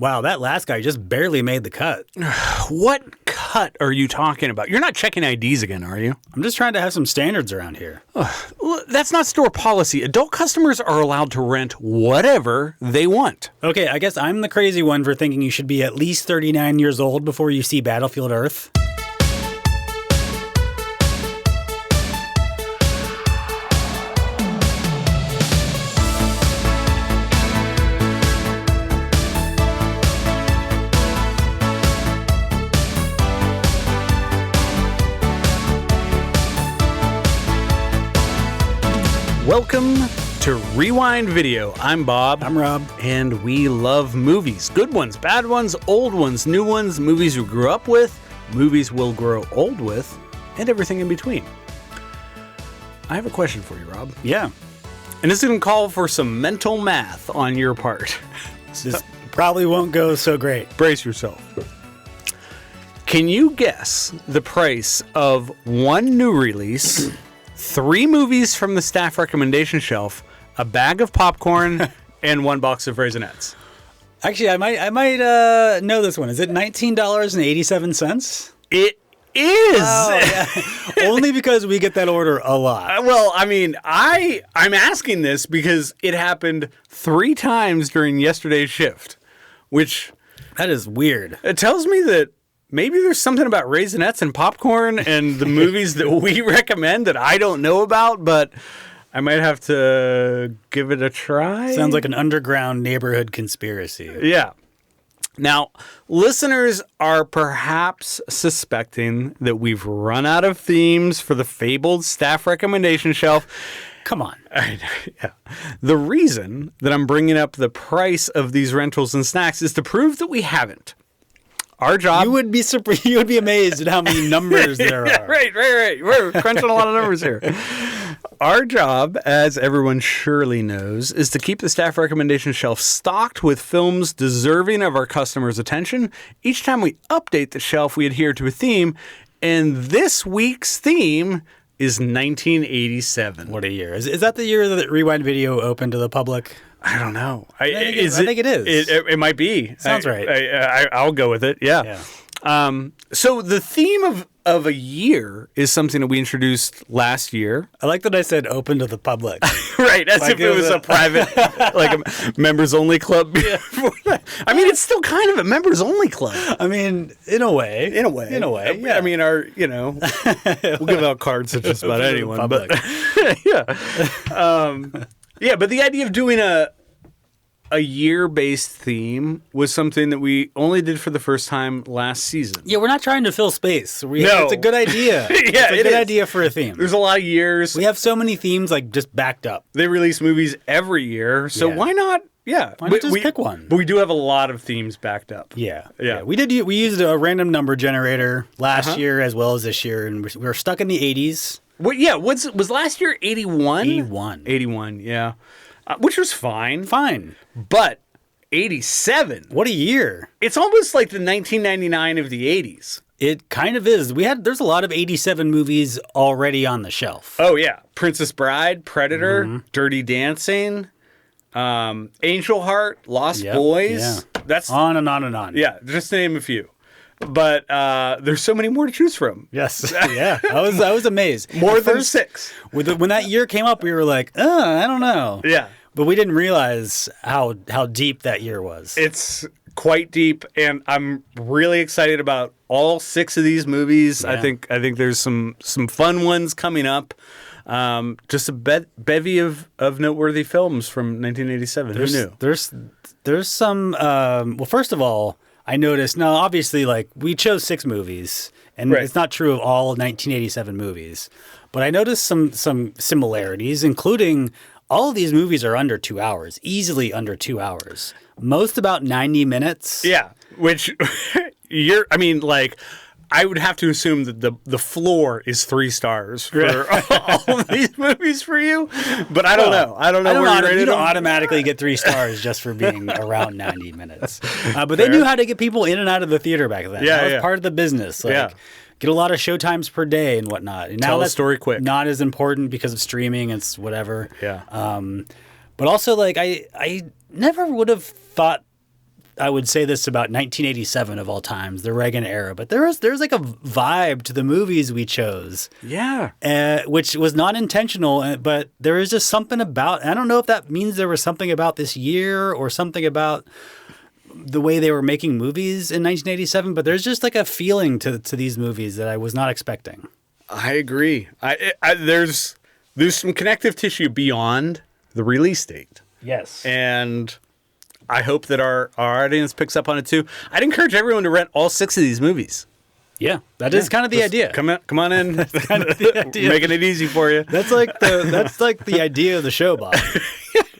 Wow, that last guy just barely made the cut. What cut are you talking about? You're not checking IDs again, are you? I'm just trying to have some standards around here. Well, that's not store policy. Adult customers are allowed to rent whatever they want. Okay, I guess I'm the crazy one for thinking you should be at least 39 years old before you see Battlefield Earth. Welcome to Rewind Video. I'm Bob. I'm Rob. And we love movies. Good ones, bad ones, old ones, new ones, movies we grew up with, movies we'll grow old with, and everything in between. I have a question for you, Rob. Yeah. And this is going to call for some mental math on your part. This probably won't go so great. Brace yourself. Can you guess the price of one new release, 3 movies from the staff recommendation shelf, a bag of popcorn, and 1 box of Raisinets? Actually, I might know this one. Is it $19.87? It is. Oh, yeah. Only because we get that order a lot. Well, I mean, I'm asking this because it happened 3 times during yesterday's shift, which That is weird. it tells me that maybe there's something about Raisinets and popcorn and the movies that we recommend that I don't know about, but I might have to give it a try. Sounds like an underground neighborhood conspiracy. Yeah. Now, listeners are perhaps suspecting that we've run out of themes for the fabled staff recommendation shelf. Come on. Yeah. The reason that I'm bringing up the price of these rentals and snacks is to prove that we haven't. Our job... You would be amazed at how many numbers there are. Right. We're crunching a lot of numbers here. Our job, as everyone surely knows, is to keep the staff recommendation shelf stocked with films deserving of our customers' attention. Each time we update the shelf, we adhere to a theme, and this week's theme is 1987. What a year. Is that the year that Rewind Video opened to the public? I don't know. I think it is. It might be. Sounds right. I'll go with it. Yeah. So the theme of a year is something that we introduced last year. I like that I said open to the public. Right, as Like if it was a private, like a members-only club. I mean, it's still kind of a members-only club. I mean, in a way. Yeah. I mean, we'll give out cards to just about anyone. But yeah, but the idea of doing a year-based theme was something that we only did for the first time last season. Yeah, we're not trying to fill space. No. It's a good idea. It's a good idea for a theme. There's a lot of years. We have so many themes like just backed up. They release movies every year, so why not? Yeah, why not just pick one? But we do have a lot of themes backed up. Yeah. We used a random number generator last year as well as this year, and we're stuck in the 80s. Well, yeah. Was last year 81? 81, yeah. Which was fine. Fine. But 87. What a year. It's almost like the 1999 of the 80s. It kind of is. There's a lot of 87 movies already on the shelf. Oh, yeah. Princess Bride, Predator, Dirty Dancing, Angel Heart, Lost Boys. Yeah. That's on and on and on. Yeah, just to name a few. But there's so many more to choose from. Yes. Yeah. I was amazed. More than 6. When that year came up, we were like, I don't know. Yeah. But we didn't realize how deep that year was. It's quite deep, and I'm really excited about all 6 of these movies. Yeah. I think there's some fun ones coming up. Just a bevy of noteworthy films from 1987. Who knew? There's some. Well, first of all, I noticed. Now, obviously, like we chose 6 movies, and it's not true of all 1987 movies. But I noticed some similarities, including all of these movies are under 2 hours, easily under 2 hours. Most about 90 minutes. Yeah, which I would have to assume that the floor is 3 stars for all of these movies for you, but I don't know. I don't know where you're rated. You don't automatically get 3 stars just for being around 90 minutes. But they knew how to get people in and out of the theater back then. Yeah, that was part of the business. Get a lot of showtimes per day and whatnot. And now Tell the that's story quick. Not as important because of streaming. It's whatever. Yeah. But also, like, I never would have thought I would say this about 1987 of all times, the Reagan era, but there's like a vibe to the movies we chose. Yeah. Which was not intentional, but there is just something about, I don't know if that means there was something about this year or something about the way they were making movies in 1987, but there's just like a feeling to these movies that I was not expecting. I agree. There's some connective tissue beyond the release date. Yes. And I hope that our audience picks up on it too. I'd encourage everyone to rent all 6 of these movies. Yeah, that is kind of the idea. Come on in. That's kind of the idea. Making it easy for you. That's like the idea of the show, Bob.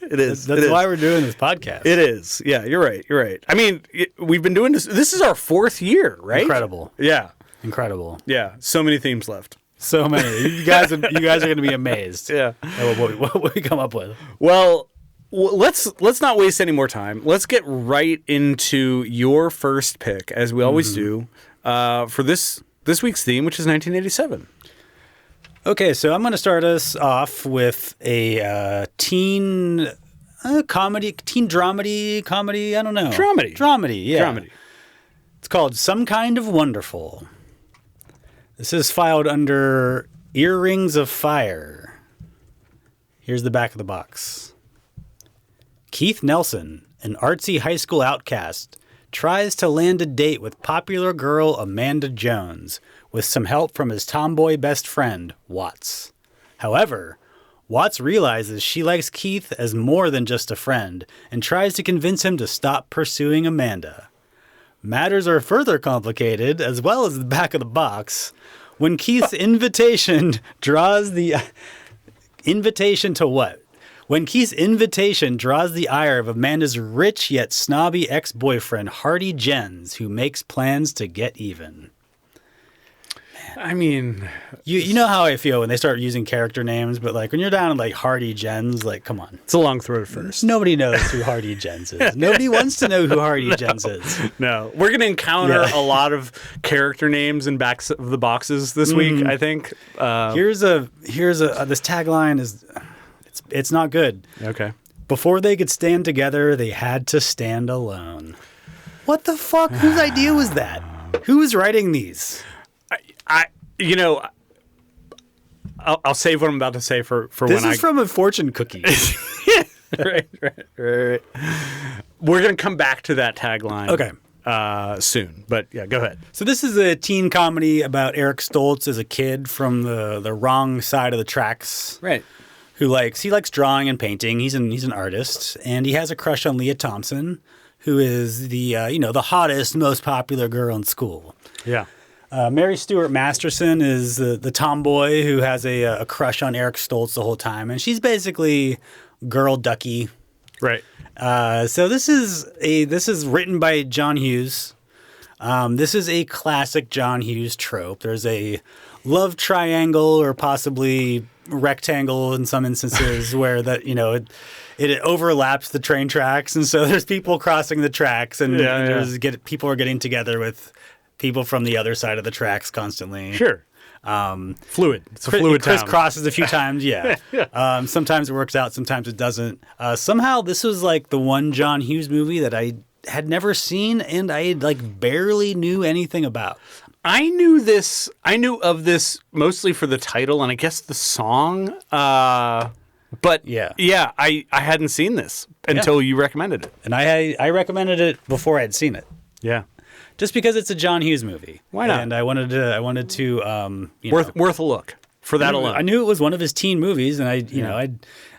It is. That's why we're doing this podcast. It is. Yeah, you're right. I mean, we've been doing this. This is our 4th year, right? Incredible. Yeah. Incredible. Yeah. So many themes left. So many. You guys are going to be amazed. Yeah. At what we come up with. Well, let's not waste any more time. Let's get right into your first pick, as we always do, for this week's theme, which is 1987. Okay, so I'm going to start us off with a teen comedy, teen dramedy, comedy, I don't know. Dramedy, yeah. Dramedy. It's called Some Kind of Wonderful. This is filed under Earrings of Fire. Here's the back of the box. Keith Nelson, an artsy high school outcast, tries to land a date with popular girl Amanda Jones with some help from his tomboy best friend, Watts. However, Watts realizes she likes Keith as more than just a friend and tries to convince him to stop pursuing Amanda. Matters are further complicated, as well as the back of the box, when Keith's invitation draws the... Invitation to what? When Keith's invitation draws the ire of Amanda's rich yet snobby ex-boyfriend, Hardy Jens, who makes plans to get even. I mean... You know how I feel when they start using character names, but like when you're down to like Hardy Jens, like, come on. It's a long throat first. Nobody knows who Hardy Jens is. Nobody wants to know who Hardy Jens is. No. We're going to encounter a lot of character names in backs of the boxes this week, I think. Here's this tagline is... It's not good. Okay. Before they could stand together, they had to stand alone. What the fuck? Whose idea was that? Who was writing these? I'll save what I'm about to say for this when I... This is from a fortune cookie. right. We're going to come back to that tagline. Okay. Soon. But yeah, go ahead. So this is a teen comedy about Eric Stoltz as a kid from the wrong side of the tracks. Right. He likes drawing and painting. He's an artist, and he has a crush on Leah Thompson, who is the hottest, most popular girl in school. Yeah. Mary Stuart Masterson is the tomboy who has a crush on Eric Stoltz the whole time, and she's basically girl Ducky. Right. So this is written by John Hughes. This is a classic John Hughes trope. There's a love triangle or possibly rectangle in some instances where it overlaps the train tracks, and so there's people crossing the tracks, and people are getting together with people from the other side of the tracks constantly. Sure. Fluid. It's a fluid town. Crisscrosses a few times, yeah. Sometimes it works out, sometimes it doesn't. Somehow this was like the one John Hughes movie that I had never seen and I like barely knew anything about. I knew of this mostly for the title and I guess the song. But I hadn't seen this until you recommended it. And I recommended it before I'd seen it. Yeah. Just because it's a John Hughes movie. Why not? And I wanted to worth a look for that alone. I knew it was one of his teen movies, and I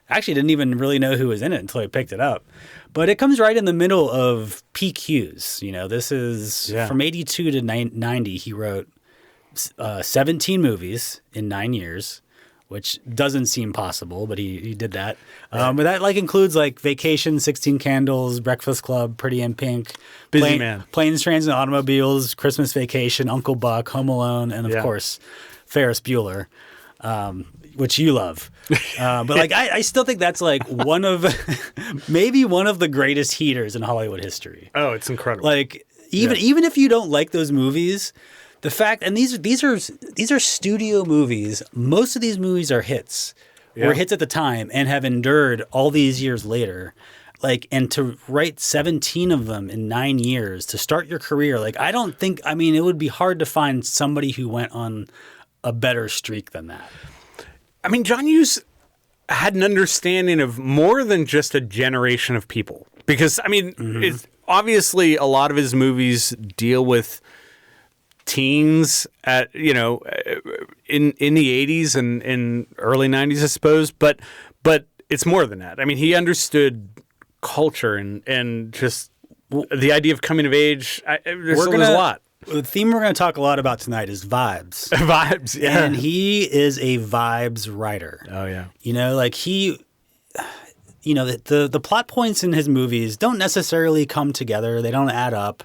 actually didn't even really know who was in it until I picked it up. But it comes right in the middle of peak Hughes. This is from 82 to 90. He wrote 17 movies in 9 years, which doesn't seem possible, but he did that. But that includes Vacation, 16 Candles, Breakfast Club, Pretty in Pink, Busy Man, Planes, Trains, and Automobiles, Christmas Vacation, Uncle Buck, Home Alone, and of course Ferris Bueller, which you love. But I still think that's one of maybe one of the greatest heaters in Hollywood history. Oh, it's incredible. Even if you don't like those movies. The fact, and these are studio movies. Most of these movies are hits, were hits at the time, and have endured all these years later. like, and to write 17 of them in 9 years to start your career, like, I mean, it would be hard to find somebody who went on a better streak than that. I mean, John Hughes had an understanding of more than just a generation of people. Because, I mean, it's, obviously a lot of his movies deal with teens at, you know, in the 80s and in early 90s, I suppose. But it's more than that. I mean, he understood culture and just the idea of coming of age. There's a lot. The theme we're going to talk a lot about tonight is vibes. Vibes, yeah. And he is a vibes writer. Oh, yeah. You know, like you know, the plot points in his movies don't necessarily come together. They don't add up.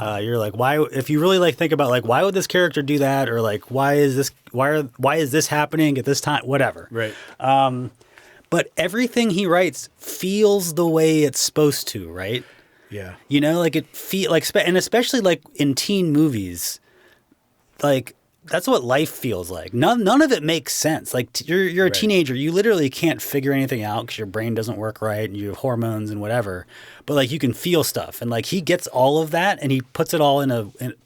You're like, why? If you really like think about like, why would this character do that, or like, why is this happening at this time? Whatever. Right. But everything he writes feels the way it's supposed to, right? Yeah. You know, like and especially like in teen movies, like that's what life feels like. None of it makes sense. Like you're a teenager, you literally can't figure anything out because your brain doesn't work right and you have hormones and whatever. But like you can feel stuff, and like he gets all of that and he puts it all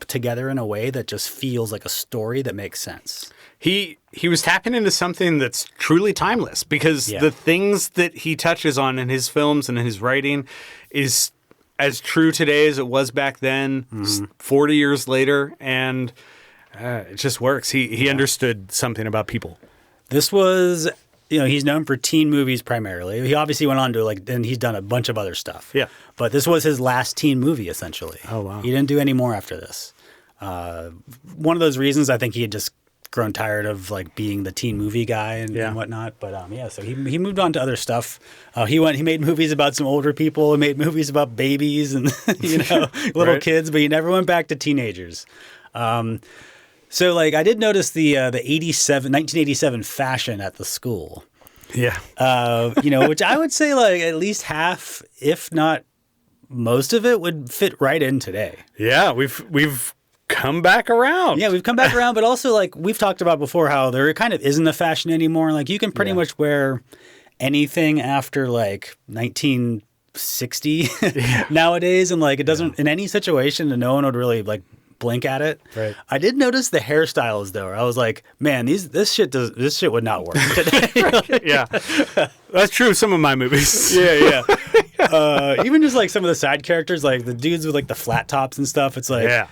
together in a way that just feels like a story that makes sense. He was tapping into something that's truly timeless, because the things that he touches on in his films and in his writing is as true today as it was back then, 40 years later, and it just works. He understood something about people. This was, you know, he's known for teen movies primarily. He obviously went on to and he's done a bunch of other stuff. Yeah. But this was his last teen movie, essentially. Oh, wow. He didn't do any more after this. One of those reasons, I think he had just grown tired of like being the teen movie guy and whatnot. But so he moved on to other stuff. He made movies about some older people. He made movies about babies and you know little kids, but he never went back to teenagers. So like I did notice the 1987 fashion at the school. Yeah. You know, which I would say like at least half, if not most of it, would fit right in today. Yeah, we've come back around. Yeah, we've come back around, but also like we've talked about before how there kind of isn't a fashion anymore. Like you can pretty much wear anything after like 1960 nowadays, and like it doesn't in any situation, and no one would really like blink at it. Right. I did notice the hairstyles though. I was like, man, this shit would not work today. Yeah, that's true of some of my movies. Yeah. Even just like some of the side characters, like the dudes with like the flat tops and stuff. It's like,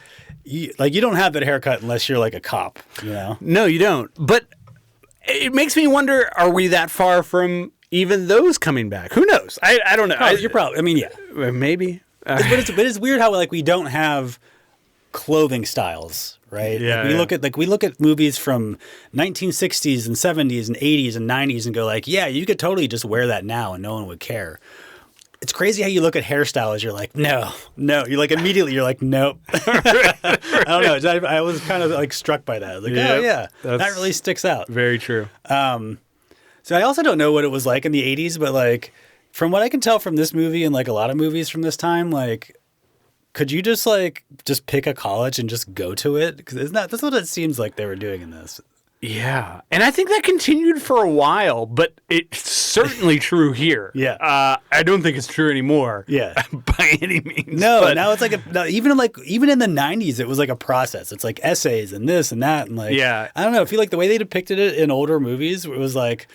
you don't have that haircut unless you're like a cop, you know? No, you don't. But it makes me wonder: are we that far from even those coming back? Who knows? I don't know. You're probably. I mean, yeah, maybe. But it's weird how like we don't have clothing styles, right? Yeah. Like, we look at movies from 1960s and 70s and 80s and 90s and go like, yeah, you could totally just wear that now and no one would care. It's crazy how you look at hairstyles. You're like, no. You're like immediately. You're like, nope. I don't know. I was kind of like struck by that. Like, oh yeah, that really sticks out. Very true. So I also don't know what it was like in the 80s, but like from what I can tell from this movie and like a lot of movies from this time, like, could you just pick a college and just go to it? Because that's what it seems like they were doing in this. Yeah. And I think that continued for a while, but it's certainly true here. Yeah. I don't think it's true anymore. Yeah. By any means. No, but now it's like even in the 90s, it was like a process. It's like essays and this and that. And like, I don't know. I feel like the way they depicted it in older movies, it was like,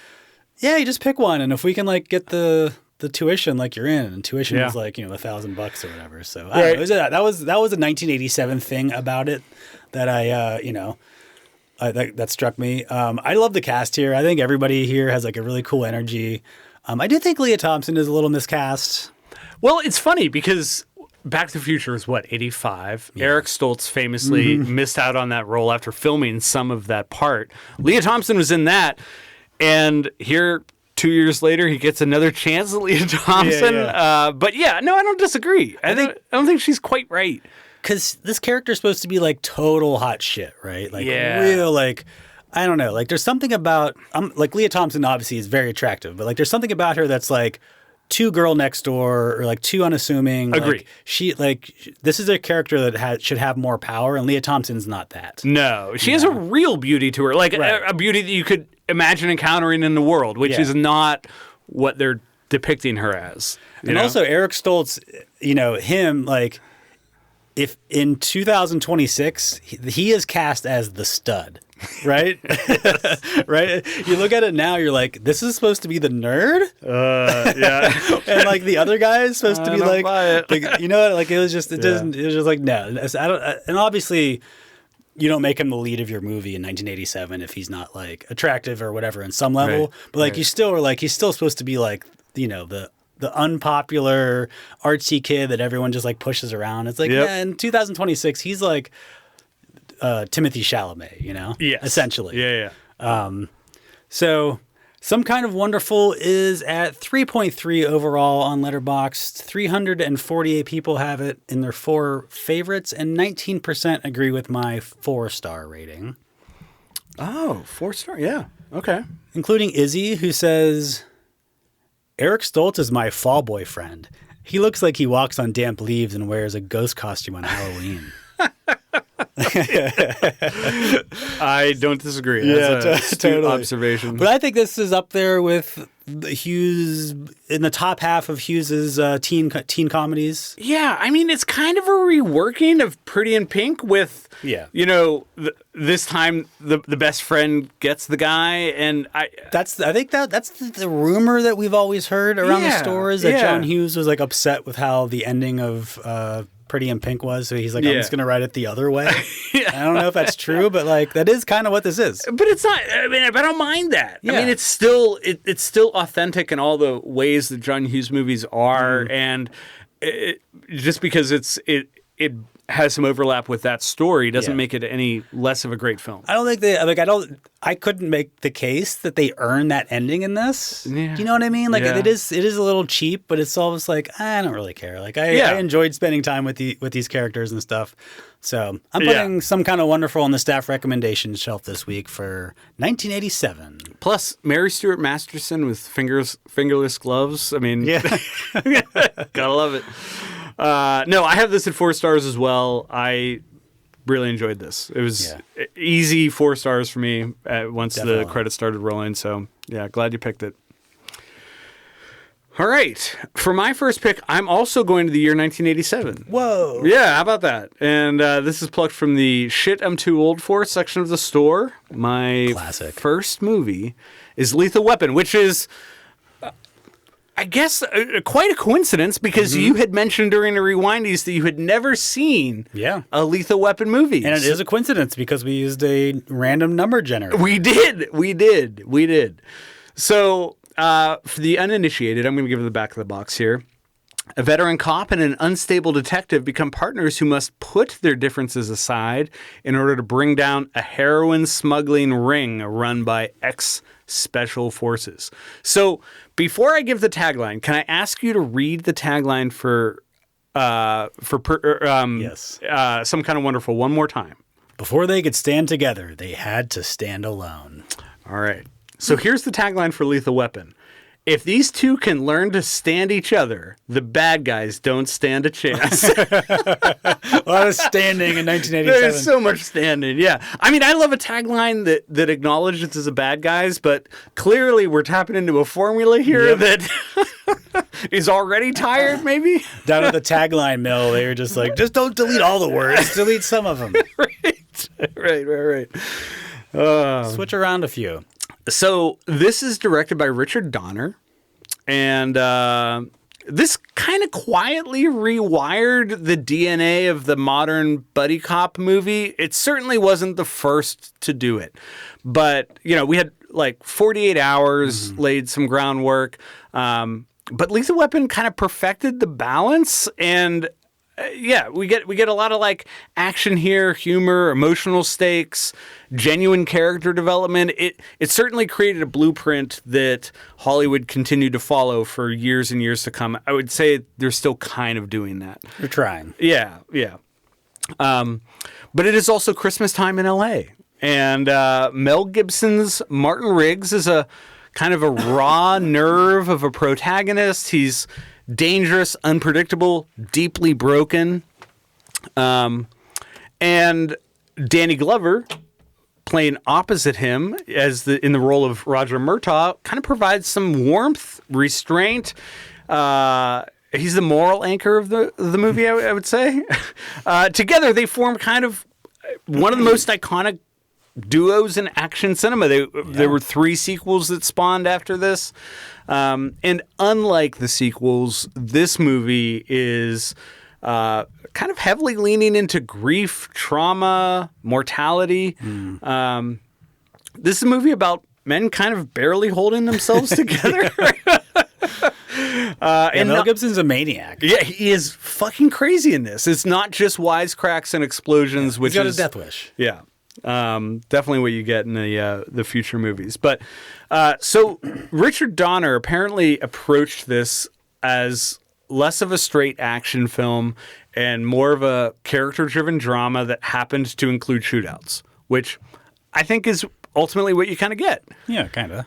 yeah, you just pick one. And if we can like get the tuition, like you're in, and tuition is like, you know, $1,000 or whatever. So I don't know, that was a 1987 thing about it that that struck me. I love the cast here. I think everybody here has like a really cool energy. I do think Leah Thompson is a little miscast. Well, it's funny because Back to the Future is 85. Yeah. Eric Stoltz famously missed out on that role after filming some of that part. Leah Thompson was in that, and here 2 years later he gets another chance at Leah Thompson. But I don't disagree. I don't think she's quite right. Because this character is supposed to be like total hot shit, right? Like real, like, I don't know. Like there's something about, like Leah Thompson obviously is very attractive, but like there's something about her that's like too girl next door or like too unassuming. Agree. This is a character that should have more power, and Leah Thompson's not that. No, she has a real beauty to her, like a beauty that you could imagine encountering in the world, which is not what they're depicting her as. And also Eric Stoltz, him, like, if in 2026, he is cast as the stud, right? Right? You look at it now, you're like, this is supposed to be the nerd? Yeah. And like the other guy is supposed to be like, like it was just, it was just like, no. I don't, and obviously, you don't make him the lead of your movie in 1987 if he's not like attractive or whatever in some level. Right. But like, you still are like, he's still supposed to be like, the unpopular artsy kid that everyone just like pushes around. It's like, yeah, in 2026, he's like Timothy Chalamet, Yes. essentially. Yeah. So Some Kind of Wonderful is at 3.3 overall on Letterboxd. 348 people have it in their 4 favorites, and 19% agree with my 4-star rating. Oh, 4-star. Yeah. Okay. Including Izzy, who says, Eric Stoltz is my fall boyfriend. He looks like he walks on damp leaves and wears a ghost costume on Halloween. I don't disagree. That's an astute observation. But I think this is up there with Hughes, in the top half of Hughes's teen comedies. Yeah, I mean, it's kind of a reworking of Pretty in Pink with, this time the best friend gets the guy, and I think that's the rumor that we've always heard around the stores, that John Hughes was like upset with how the ending of Pretty in Pink was, so he's like, I'm just going to write it the other way. I don't know if that's true, but like that is kind of what this is. But it's not. I mean, I don't mind that. Yeah. I mean, it's still authentic in all the ways that John Hughes movies are, and just because it has some overlap with that story doesn't make it any less of a great film. I don't think I couldn't make the case that they earn that ending in this. Yeah. Do you know what I mean? Like it is a little cheap, but it's almost like I don't really care. Like I enjoyed spending time with these characters and stuff. So I'm putting Some Kind of Wonderful on the staff recommendation shelf this week for 1987. Plus Mary Stuart Masterson with fingerless gloves. I mean, gotta love it. No, I have this at 4 stars as well. I really enjoyed this. It was easy 4 stars for me once the credits started rolling. So, yeah, glad you picked it. All right. For my first pick, I'm also going to the year 1987. Whoa. Yeah, how about that? And this is plucked from the Shit I'm Too Old For section of the store. My first movie is Lethal Weapon, which is... I guess quite a coincidence because you had mentioned during the Rewindies that you had never seen a Lethal Weapon movie. And it is a coincidence because we used a random number generator. We did. So for the uninitiated, I'm going to give the back of the box here. A veteran cop and an unstable detective become partners who must put their differences aside in order to bring down a heroin smuggling ring run by ex-special forces. So before I give the tagline, can I ask you to read the tagline for Some Kind of Wonderful one more time? Before they could stand together, they had to stand alone. All right. So here's the tagline for Lethal Weapon. If these two can learn to stand each other, the bad guys don't stand a chance. A lot of standing in 1987. There's so much standing, yeah. I mean, I love a tagline that acknowledges it's a bad guys, but clearly we're tapping into a formula here that is already tired, maybe? Down at the tagline mill, they were just like, just don't delete all the words, delete some of them. Right. Switch around a few. So this is directed by Richard Donner, and this kind of quietly rewired the DNA of the modern buddy cop movie. It certainly wasn't the first to do it, but we had like 48 Hours laid some groundwork, but Lethal Weapon kind of perfected the balance, and we get a lot of like action here, humor, emotional stakes, genuine character development. It certainly created a blueprint that Hollywood continued to follow for years and years to come. I would say they're still kind of doing that. They're trying. Yeah. But it is also Christmas time in LA. And Mel Gibson's Martin Riggs is a kind of a raw nerve of a protagonist. He's dangerous, unpredictable, deeply broken. And Danny Glover playing opposite him in the role of Roger Murtaugh, kind of provides some warmth, restraint. He's the moral anchor of the movie, I would say. Together, they form kind of one of the most iconic duos in action cinema. There were 3 sequels that spawned after this. And unlike the sequels, this movie is kind of heavily leaning into grief, trauma, mortality. This is a movie about men kind of barely holding themselves together. And Mel Gibson's a maniac. Yeah, he is fucking crazy in this. It's not just wisecracks and explosions, He's got a death wish. Yeah. Definitely what you get in the future movies. But so Richard Donner apparently approached this as less of a straight action film and more of a character-driven drama that happened to include shootouts, which I think is ultimately what you kind of get. Yeah, kind of.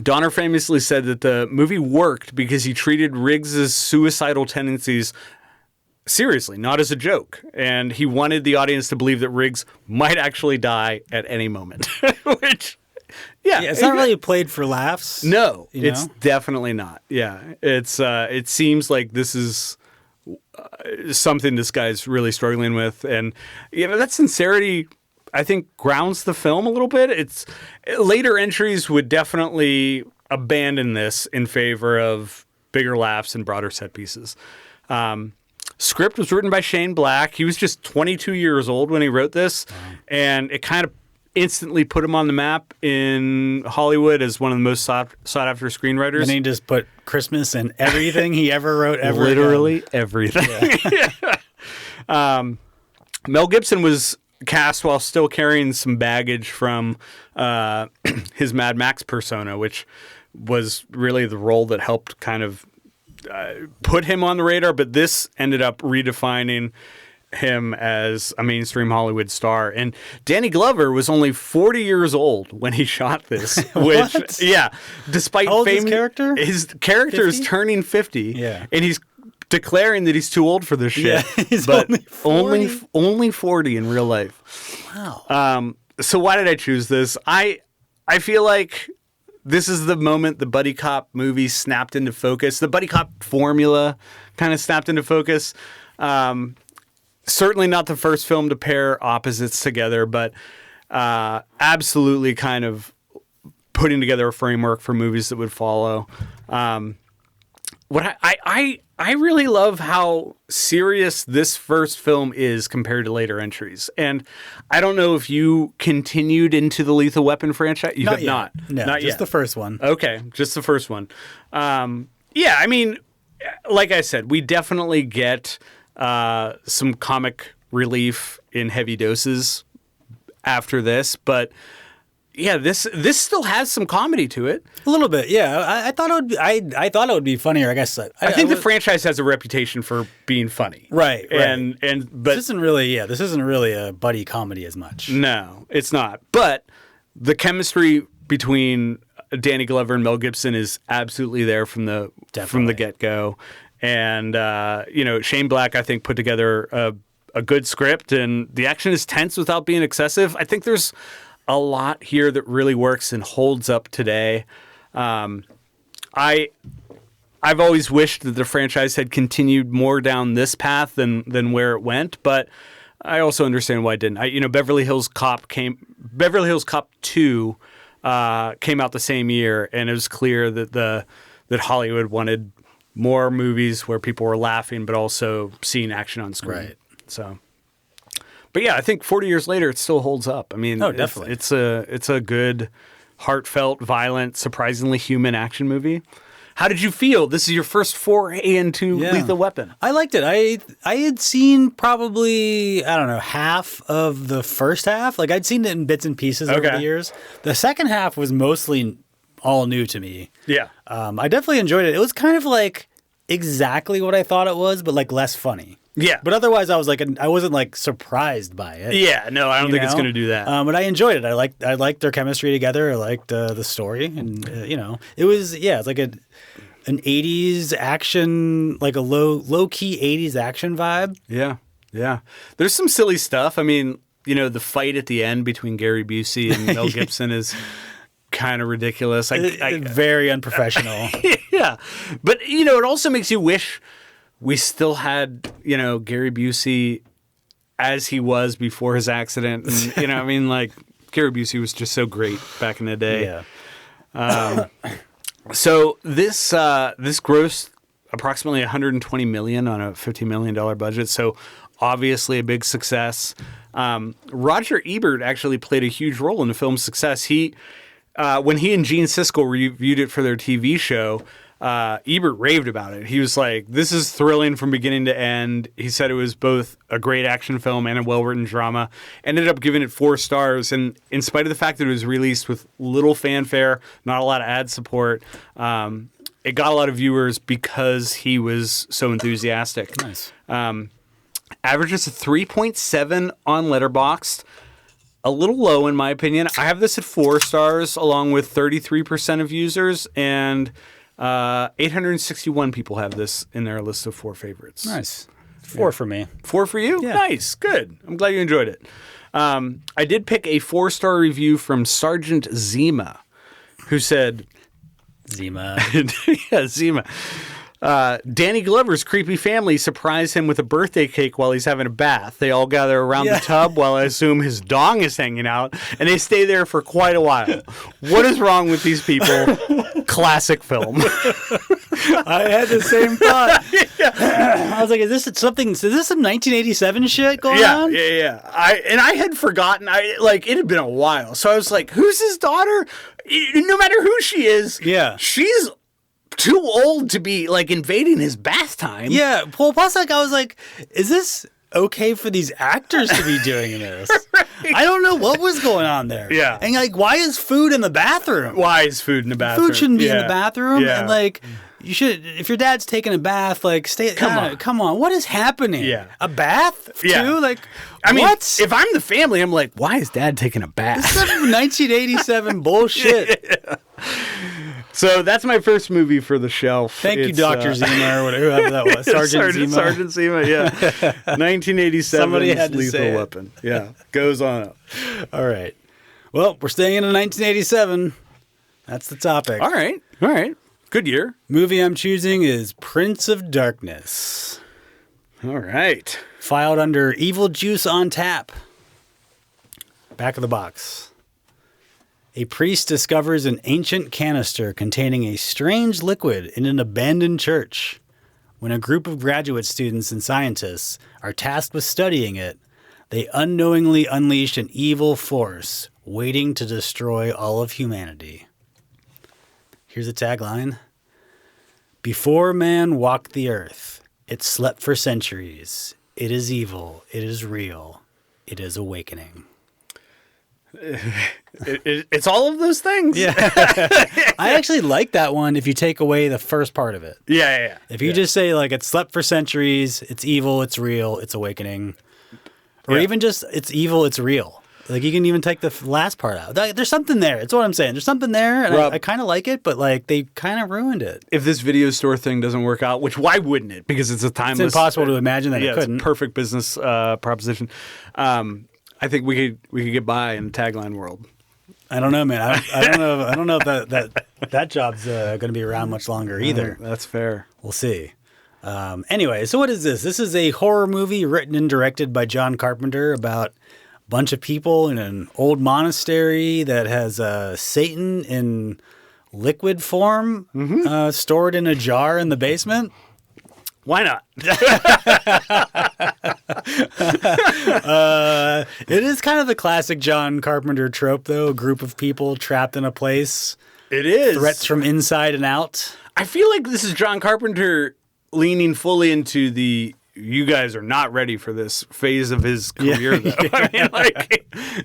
Donner famously said that the movie worked because he treated Riggs's suicidal tendencies seriously, not as a joke. And he wanted the audience to believe that Riggs might actually die at any moment. Which, yeah. It's not really played for laughs. No, it's definitely not. Yeah. It seems like this is something this guy's really struggling with. And that sincerity, I think, grounds the film a little bit. Later entries would definitely abandon this in favor of bigger laughs and broader set pieces. Script was written by Shane Black. He was just 22 years old when he wrote this, and it kind of instantly put him on the map in Hollywood as one of the most sought after screenwriters. And he just put Christmas in everything he ever wrote ever. Literally everything. Yeah. Mel Gibson was cast while still carrying some baggage from his Mad Max persona, which was really the role that helped kind of put him on the radar, but this ended up redefining him as a mainstream Hollywood star. And Danny Glover was only 40 years old when he shot this. Which, yeah, despite how old is his character? Is turning 50. Yeah, and he's declaring that he's too old for this shit. Yeah, he's but only 40 in real life. Wow. So why did I choose this? I feel like this is the moment the buddy cop movie snapped into focus. The buddy cop formula kind of snapped into focus. Certainly not the first film to pair opposites together, but absolutely kind of putting together a framework for movies that would follow. What I really love how serious this first film is compared to later entries. And I don't know if you continued into the Lethal Weapon franchise. You have not. No, not just yet. The first one. Okay, just the first one. Yeah, I mean, like I said, we definitely get some comic relief in heavy doses after this, but yeah, this still has some comedy to it. A little bit, yeah. I thought it would be. I thought it would be funnier. I guess. I think the franchise has a reputation for being funny, right? And but this isn't really a buddy comedy as much. No, it's not. But the chemistry between Danny Glover and Mel Gibson is absolutely there from the get-go. And Shane Black, I think, put together a good script, and the action is tense without being excessive. I think there's a lot here that really works and holds up today. I've always wished that the franchise had continued more down this path than where it went, but I also understand why it didn't. Beverly Hills Cop 2 came out the same year, and it was clear that Hollywood wanted more movies where people were laughing but also seeing action on screen. Right. So, but yeah, I think 40 years later it still holds up. I mean, definitely. It's a good, heartfelt, violent, surprisingly human action movie. How did you feel? This is your first foray into Lethal Weapon. I liked it. I had seen probably, I don't know, half of the first half. Like, I'd seen it in bits and pieces over the years. The second half was mostly all new to me. Yeah. I definitely enjoyed it. It was kind of like exactly what I thought it was, but like less funny. Yeah. But otherwise, I wasn't like surprised by it. Yeah, no, I don't think it's going to do that. But I enjoyed it. I liked their chemistry together. I liked the story, and it was it's like an 80s action, like a low key 80s action vibe. Yeah, yeah. There's some silly stuff. I mean, the fight at the end between Gary Busey and Mel Gibson is kind of ridiculous. Very unprofessional. Yeah. But, it also makes you wish we still had, Gary Busey as he was before his accident. And, Gary Busey was just so great back in the day. Yeah. So this grossed approximately $120 million on a $50 million budget. So obviously a big success. Roger Ebert actually played a huge role in the film's success. When he and Gene Siskel reviewed it for their TV show, Ebert raved about it. He was like, this is thrilling from beginning to end. He said it was both a great action film and a well-written drama. Ended up giving it 4 stars. And in spite of the fact that it was released with little fanfare, not a lot of ad support, it got a lot of viewers because he was so enthusiastic. Nice. Averages a 3.7 on Letterboxd. A little low, in my opinion. I have this at 4 stars, along with 33% of users, and 861 people have this in their list of 4 favorites. Nice. 4 for me. 4 for you? Yeah. Nice. Good. I'm glad you enjoyed it. I did pick a 4-star review from Sergeant Zima, who said... Zima. Yeah, Zima. Danny Glover's creepy family surprise him with a birthday cake while he's having a bath. They all gather around the tub while I assume his dong is hanging out, and they stay there for quite a while. What is wrong with these people? Classic film. I had the same thought. I was like, is this some 1987 shit going on? Yeah. I had forgotten. It had been a while. So I was like, who's his daughter? No matter who she is, she's too old to be invading his bath time. Yeah. Well, plus I was like, is this okay for these actors to be doing this? Right. I don't know what was going on there. Yeah. And why is food in the bathroom? Why is food in the bathroom? Food shouldn't be in the bathroom. Yeah. And you should, if your dad's taking a bath, stay. Come on. What is happening? Yeah. A bath too? What? If I'm the family, I'm like, why is dad taking a bath? This is 1987 bullshit. Yeah. So that's my first movie for the shelf. Thank you, Dr. Zima, or whoever that was. Sergeant Zima. Sergeant Zima, yeah. 1987's Lethal Weapon. Yeah, goes on up. All right. Well, we're staying in 1987. That's the topic. All right. Good year. Movie I'm choosing is Prince of Darkness. All right. Filed under Evil Juice on Tap. Back of the box. A priest discovers an ancient canister containing a strange liquid in an abandoned church. When a group of graduate students and scientists are tasked with studying it, they unknowingly unleash an evil force waiting to destroy all of humanity. Here's a tagline. Before man walked the earth, it slept for centuries. It is evil. It is real. It is awakening. It's all of those things. Yeah. I actually like that one if you take away the first part of it. Yeah. If you just say it slept for centuries, it's evil, it's real, it's awakening. Or even just it's evil, it's real. You can even take the last part out. There's something there. That's what I'm saying. There's something there, and Rob, I kind of like it, but they kind of ruined it. If this video store thing doesn't work out, which why wouldn't it? Because it's a timeless... It's impossible to imagine that it couldn't. It's a perfect business proposition. I think we could get by in the tagline world. I don't know, man. I don't know if that job's going to be around much longer either. That's fair. We'll see. Anyway, so what is this? This is a horror movie written and directed by John Carpenter about a bunch of people in an old monastery that has Satan in liquid form stored in a jar in the basement. Why not? It is kind of the classic John Carpenter trope, though. A group of people trapped in a place. It is. Threats from inside and out. I feel like this is John Carpenter leaning fully into the you guys are not ready for this phase of his career, though. I mean,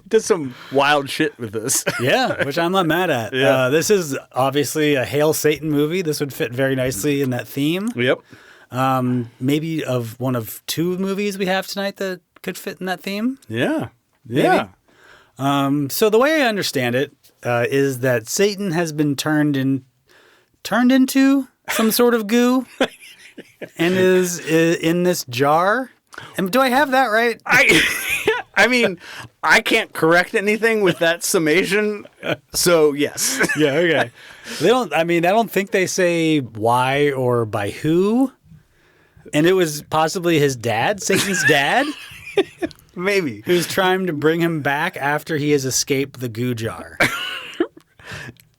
does some wild shit with this. Yeah, which I'm not mad at. Yeah. This is obviously a Hail Satan movie. This would fit very nicely in that theme. Yep. Maybe of one of 2 movies we have tonight that could fit in that theme. Yeah. So the way I understand it is that Satan has been turned into some sort of goo and is in this jar. And do I have that right? I I mean, I can't correct anything with that summation. So yes. Yeah. Okay. They don't. I mean, I don't think they say why or by who. And it was possibly his dad, Satan's dad. Maybe. Who's trying to bring him back after he has escaped the goo jar.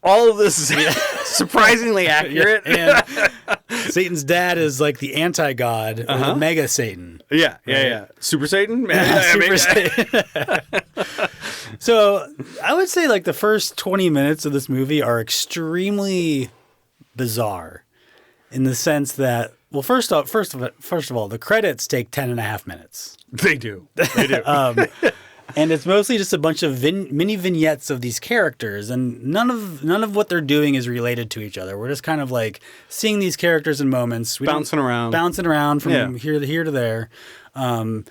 All of this is surprisingly accurate. And Satan's dad is like the anti-god, or the mega Satan. Yeah. Super Satan? Super Satan. So I would say like the first 20 minutes of this movie are extremely bizarre in the sense that, well, first of all, the credits take 10.5 minutes. They do. They do. And it's mostly just a bunch of mini vignettes of these characters, and none of what they're doing is related to each other. We're just kind of like seeing these characters in moments, bouncing around from here to there. And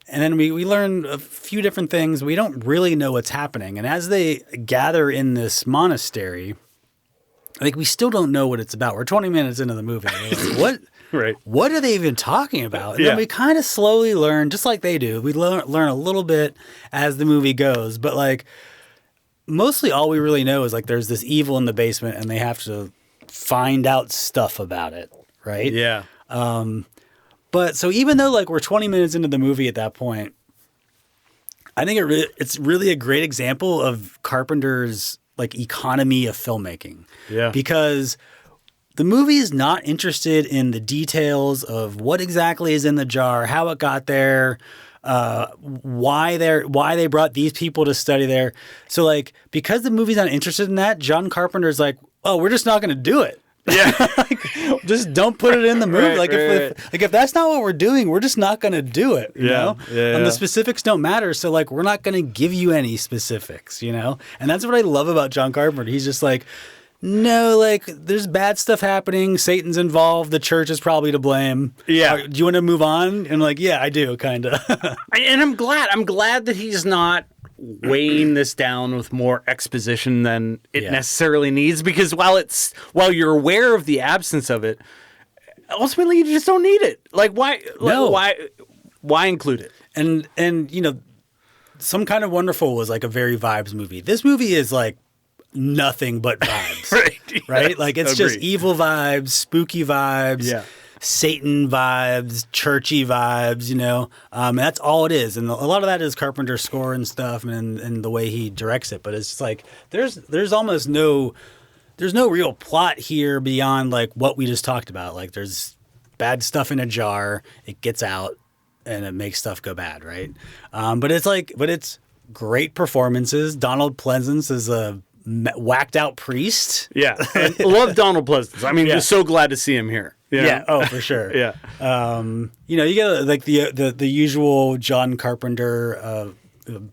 then we learn a few different things. We don't really know what's happening. And as they gather in this monastery, like we still don't know what it's about. We're 20 minutes into the movie. We're like, what? Right. What are they even talking about? And then we kind of slowly learn, just like they do. We learn a little bit as the movie goes, but like mostly all we really know is like there's this evil in the basement and they have to find out stuff about it, right? Yeah. But so even though like we're 20 minutes into the movie at that point, I think it's really a great example of Carpenter's like economy of filmmaking. Yeah. Because the movie is not interested in the details of what exactly is in the jar, how it got there, why they brought these people to study there. So like because the movie's not interested in that, John Carpenter's like, oh, we're just not going to do it. Yeah. Like, just don't put it in the movie. If that's not what we're doing, we're just not going to do it. You know? And the specifics don't matter. So like we're not going to give you any specifics. You know, and that's what I love about John Carpenter. He's just like, no, like there's bad stuff happening. Satan's involved. The church is probably to blame. Yeah. Do you want to move on? And like, yeah, I do, kind of. And I'm glad that he's not weighing this down with more exposition than it necessarily needs. Because while you're aware of the absence of it, ultimately you just don't need it. Like why? No. Why include it? And you know, Some Kind of Wonderful was like a very vibes movie. This movie is like nothing but vibes. Right? Like it's just evil vibes, spooky vibes, Satan vibes, churchy vibes, you know. That's all it is. And a lot of that is Carpenter's score and stuff and the way he directs it. But it's just like there's almost no real plot here beyond like what we just talked about. Like there's bad stuff in a jar, it gets out and it makes stuff go bad, right? But it's great performances. Donald Pleasance is a whacked out priest. Yeah. I love Donald Pleasance. I mean, just so glad to see him here. You know? Yeah. Oh, for sure. Yeah. You know, you get like the usual John Carpenter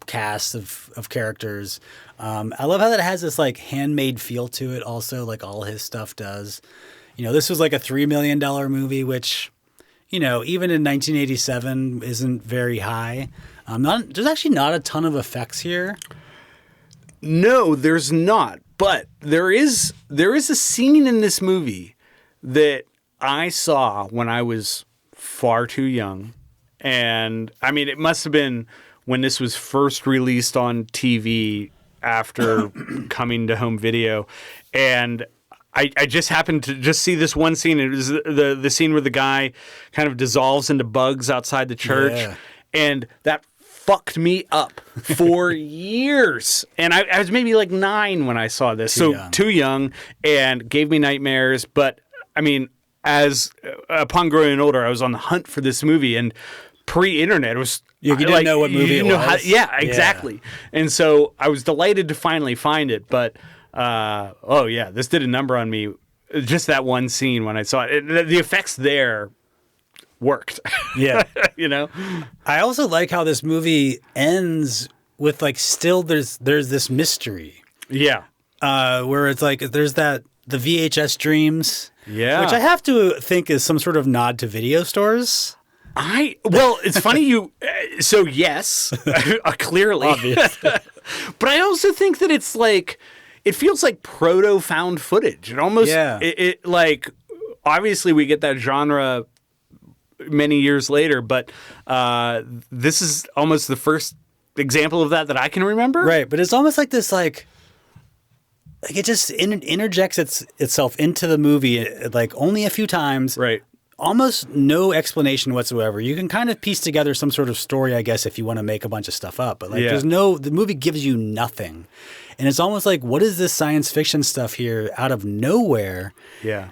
cast of characters. I love how that has this like handmade feel to it. Also, like all his stuff does. You know, this was like a $3 million movie, which, you know, even in 1987 isn't very high. There's actually not a ton of effects here. No, there's not. But there is a scene in this movie that I saw when I was far too young. And I mean, it must have been when this was first released on TV after coming to home video. And I just happened to just see this one scene. It was the scene where the guy kind of dissolves into bugs outside the church. Yeah. And that fucked me up for years. And I was maybe like 9 when I saw this. Too young and gave me nightmares. But I mean, upon growing older, I was on the hunt for this movie, and pre-internet, it was you didn't know what movie it was. Exactly. And so I was delighted to finally find it. But this did a number on me. Just that one scene when I saw it. The effects there worked. Yeah. You know? I also like how this movie ends with like still there's this mystery. Yeah. Where it's like there's the VHS dreams. Yeah. Which I have to think is some sort of nod to video stores. It's funny so yes, clearly. Obvious. But I also think that it's like, it feels like proto found footage. It almost, it like, obviously we get that genre many years later, but this is almost the first example of that I can remember. Right, but it's almost like this, like it just interjects itself into the movie, like only a few times. Right. Almost no explanation whatsoever. You can kind of piece together some sort of story, I guess, if you want to make a bunch of stuff up. But like, the movie gives you nothing, and it's almost like, what is this science fiction stuff here out of nowhere? Yeah.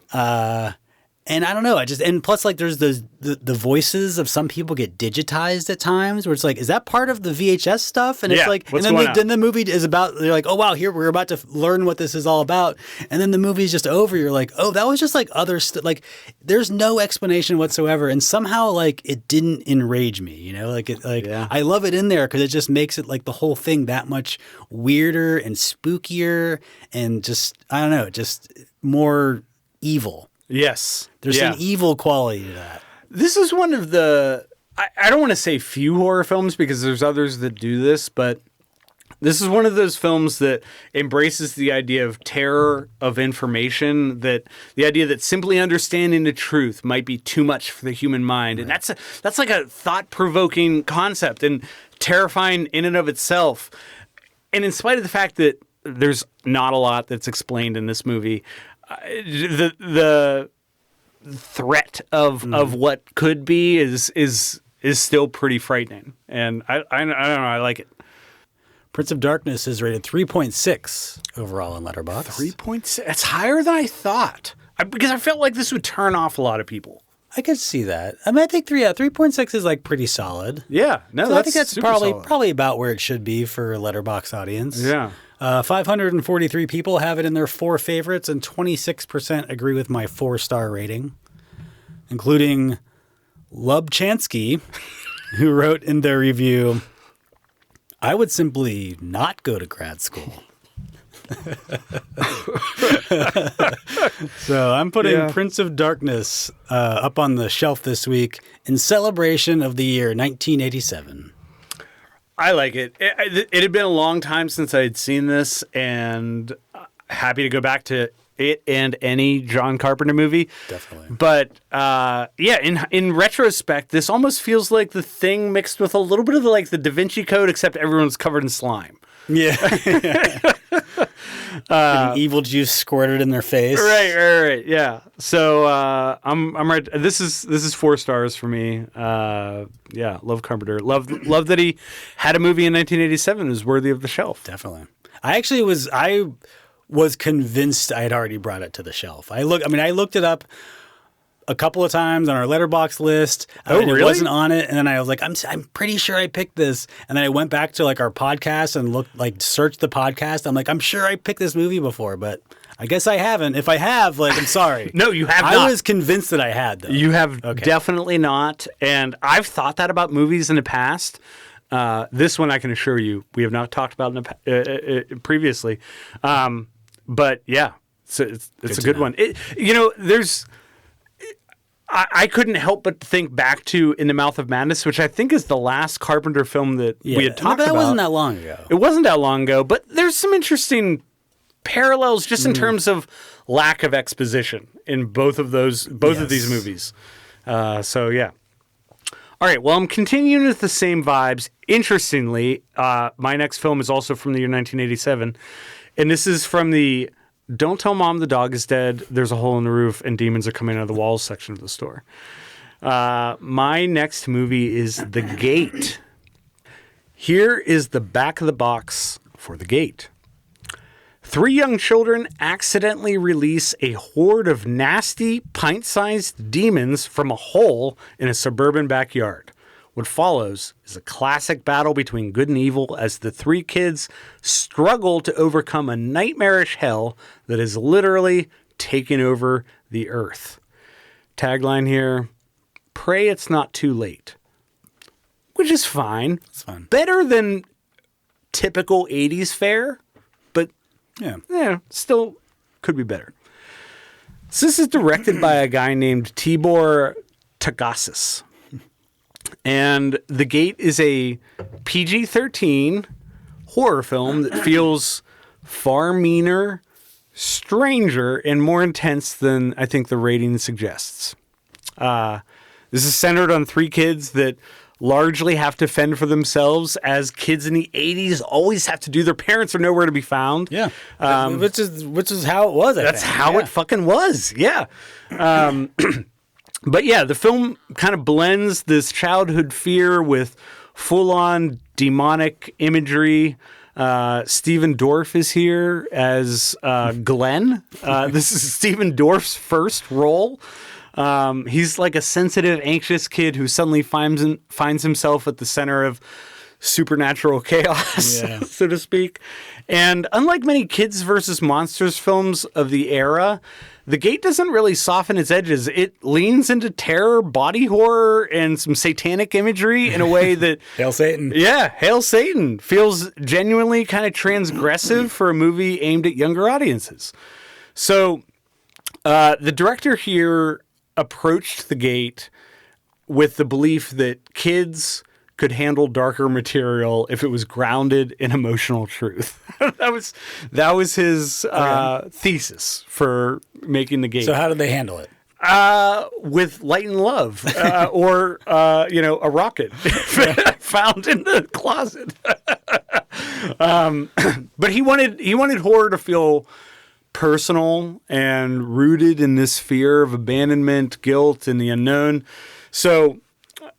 And I don't know. And plus, like, there's the voices of some people get digitized at times, where it's like, is that part of the VHS stuff? And it's like, and then the movie is about. They're like, oh wow, here we're about to learn what this is all about, and then the movie's just over. You're like, oh, that was just like other stuff. Like, there's no explanation whatsoever, and somehow like it didn't enrage me. You know, like I love it in there because it just makes it like the whole thing that much weirder and spookier, and just I don't know, just more evil. Yes. There's an evil quality to that. This is one of the, I don't want to say few horror films because there's others that do this, but this is one of those films that embraces the idea of terror of information, that the idea that simply understanding the truth might be too much for the human mind. Right. And that's like a thought-provoking concept and terrifying in and of itself. And in spite of the fact that there's not a lot that's explained in this movie, the threat of what could be is still pretty frightening, and I don't know, I like it. Prince of Darkness is rated 3.6 overall on Letterboxd. 3.6. That's higher than I thought. Because I felt like this would turn off a lot of people. I could see that. I mean, I think 3.6 is like pretty solid. Yeah, no, so I think that's probably about where it should be for a Letterboxd audience. Yeah. 543 people have it in their 4 favorites, and 26% agree with my 4-star rating, including Lubchansky, who wrote in their review, "I would simply not go to grad school." So I'm putting Prince of Darkness up on the shelf this week in celebration of the year 1987. I like it. It had been a long time since I had seen this, and happy to go back to it and any John Carpenter movie. Definitely. But in retrospect, this almost feels like The Thing mixed with a little bit of like the Da Vinci Code, except everyone's covered in slime. Yeah. Evil juice squirted in their face. Right. Yeah. So I'm right. This is 4 stars for me. Love Carpenter. Love that he had a movie in 1987 is worthy of the shelf. Definitely. I was convinced I had already brought it to the shelf. I looked it up a couple of times on our Letterboxd list. Really? It wasn't on it, and then I was like, I'm pretty sure I picked this. And then I went back to like our podcast and searched the podcast. I'm like, I'm sure I picked this movie before, but I guess I haven't. If I have, I'm sorry. No, you have not. I was convinced that I had, though. You have definitely not. And I've thought that about movies in the past. This one, I can assure you, we have not talked about previously. But yeah, it's a good one. I couldn't help but think back to In the Mouth of Madness, which I think is the last Carpenter film that we had talked about. It wasn't that long ago. It wasn't that long ago, but there's some interesting parallels just in terms of lack of exposition in both of these movies. So yeah. All right, well, I'm continuing with the same vibes. Interestingly, my next film is also from the year 1987, and this is from the Don't Tell Mom the Dog is Dead, There's a Hole in the Roof, and Demons Are Coming Out of the Walls section of the store. My next movie is The Gate. Here is the back of the box for The Gate. 3 young children accidentally release a horde of nasty, pint-sized demons from a hole in a suburban backyard. What follows is a classic battle between good and evil as the 3 kids struggle to overcome a nightmarish hell that is literally taking over the earth. Tagline here, pray it's not too late. Which is fine. It's fine. Better than typical 80s fare, but still could be better. So this is directed by a guy named Tibor Tagasis. And The Gate is a PG-13 horror film that feels far meaner, stranger, and more intense than I think the rating suggests. This is centered on 3 kids that largely have to fend for themselves, as kids in the 80s always have to do. Their parents are nowhere to be found. Yeah. Which is how it was, That's how it fucking was. Yeah. But yeah, the film kind of blends this childhood fear with full-on demonic imagery. Stephen Dorff is here as Glenn. This is Stephen Dorff's first role. He's like a sensitive, anxious kid who suddenly finds himself at the center of supernatural chaos, so to speak. And unlike many kids versus monsters films of the era, The Gate doesn't really soften its edges. It leans into terror, body horror, and some satanic imagery in a way that... Hail Satan. Yeah, Hail Satan feels genuinely kind of transgressive for a movie aimed at younger audiences. So the director here approached The Gate with the belief that kids could handle darker material if it was grounded in emotional truth. that was his thesis for making The Gate. So how did they handle it? With light and love, or a rocket found in the closet. But he wanted horror to feel personal and rooted in this fear of abandonment, guilt, and the unknown. So,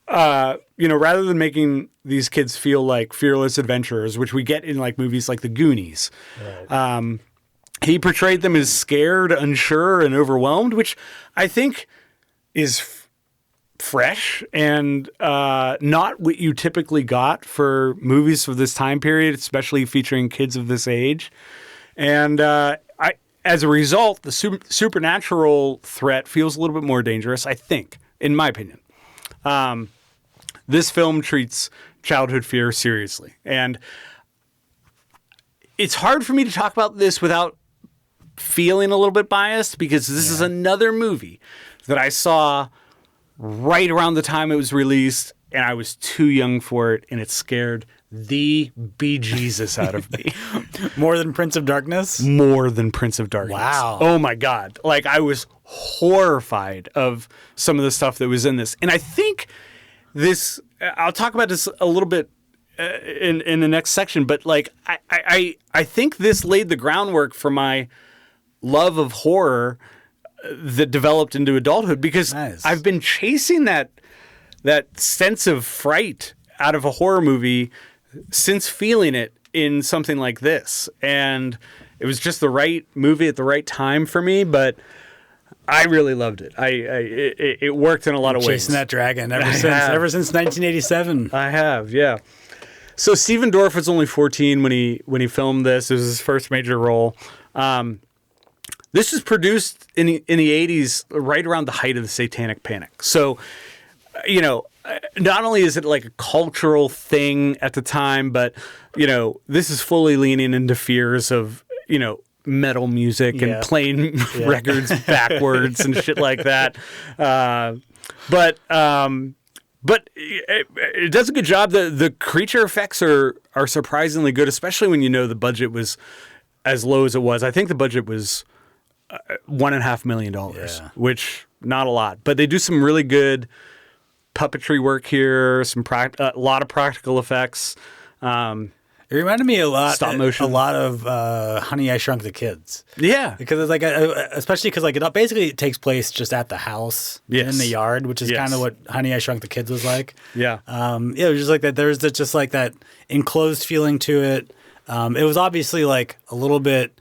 rather than making these kids feel like fearless adventurers, which we get in like movies like The Goonies, right. He portrayed them as scared, unsure, and overwhelmed, which I think is fresh and not what you typically got for movies of this time period, especially featuring kids of this age. And as a result, the supernatural threat feels a little bit more dangerous, I think, in my opinion. This film treats childhood fear seriously. And it's hard for me to talk about this without feeling a little bit biased, because this is another movie that I saw right around the time it was released, and I was too young for it, and it scared the bejesus out of me. More than Prince of Darkness? More than Prince of Darkness. Wow. Oh my God. Like, I was horrified of some of the stuff that was in this. And I think this, I'll talk about this a little bit in the next section, but like, I think this laid the groundwork for my love of horror that developed into adulthood, because I've been chasing that sense of fright out of a horror movie since feeling it in something like this. And it was just the right movie at the right time for me, but I really loved it. It worked in a lot of ways. Chasing that dragon ever since 1987. I have, yeah. So Stephen Dorff was only 14 when he filmed this. It was his first major role. This was produced in the 80s, right around the height of the Satanic Panic. So, not only is it like a cultural thing at the time, but, this is fully leaning into fears of, metal music and playing records backwards and shit like that. But it does a good job. The creature effects are surprisingly good, especially when the budget was as low as it was. I think the budget was $1.5 million, which not a lot, but they do some really good puppetry work here. A lot of practical effects. It reminded me a lot, stop motion, a lot of Honey, I Shrunk the Kids. Yeah, because it's like, especially because it takes place just at the house in the yard, which is kind of what Honey, I Shrunk the Kids was like. Yeah, it was just like that. There's just like that enclosed feeling to it. It was obviously like a little bit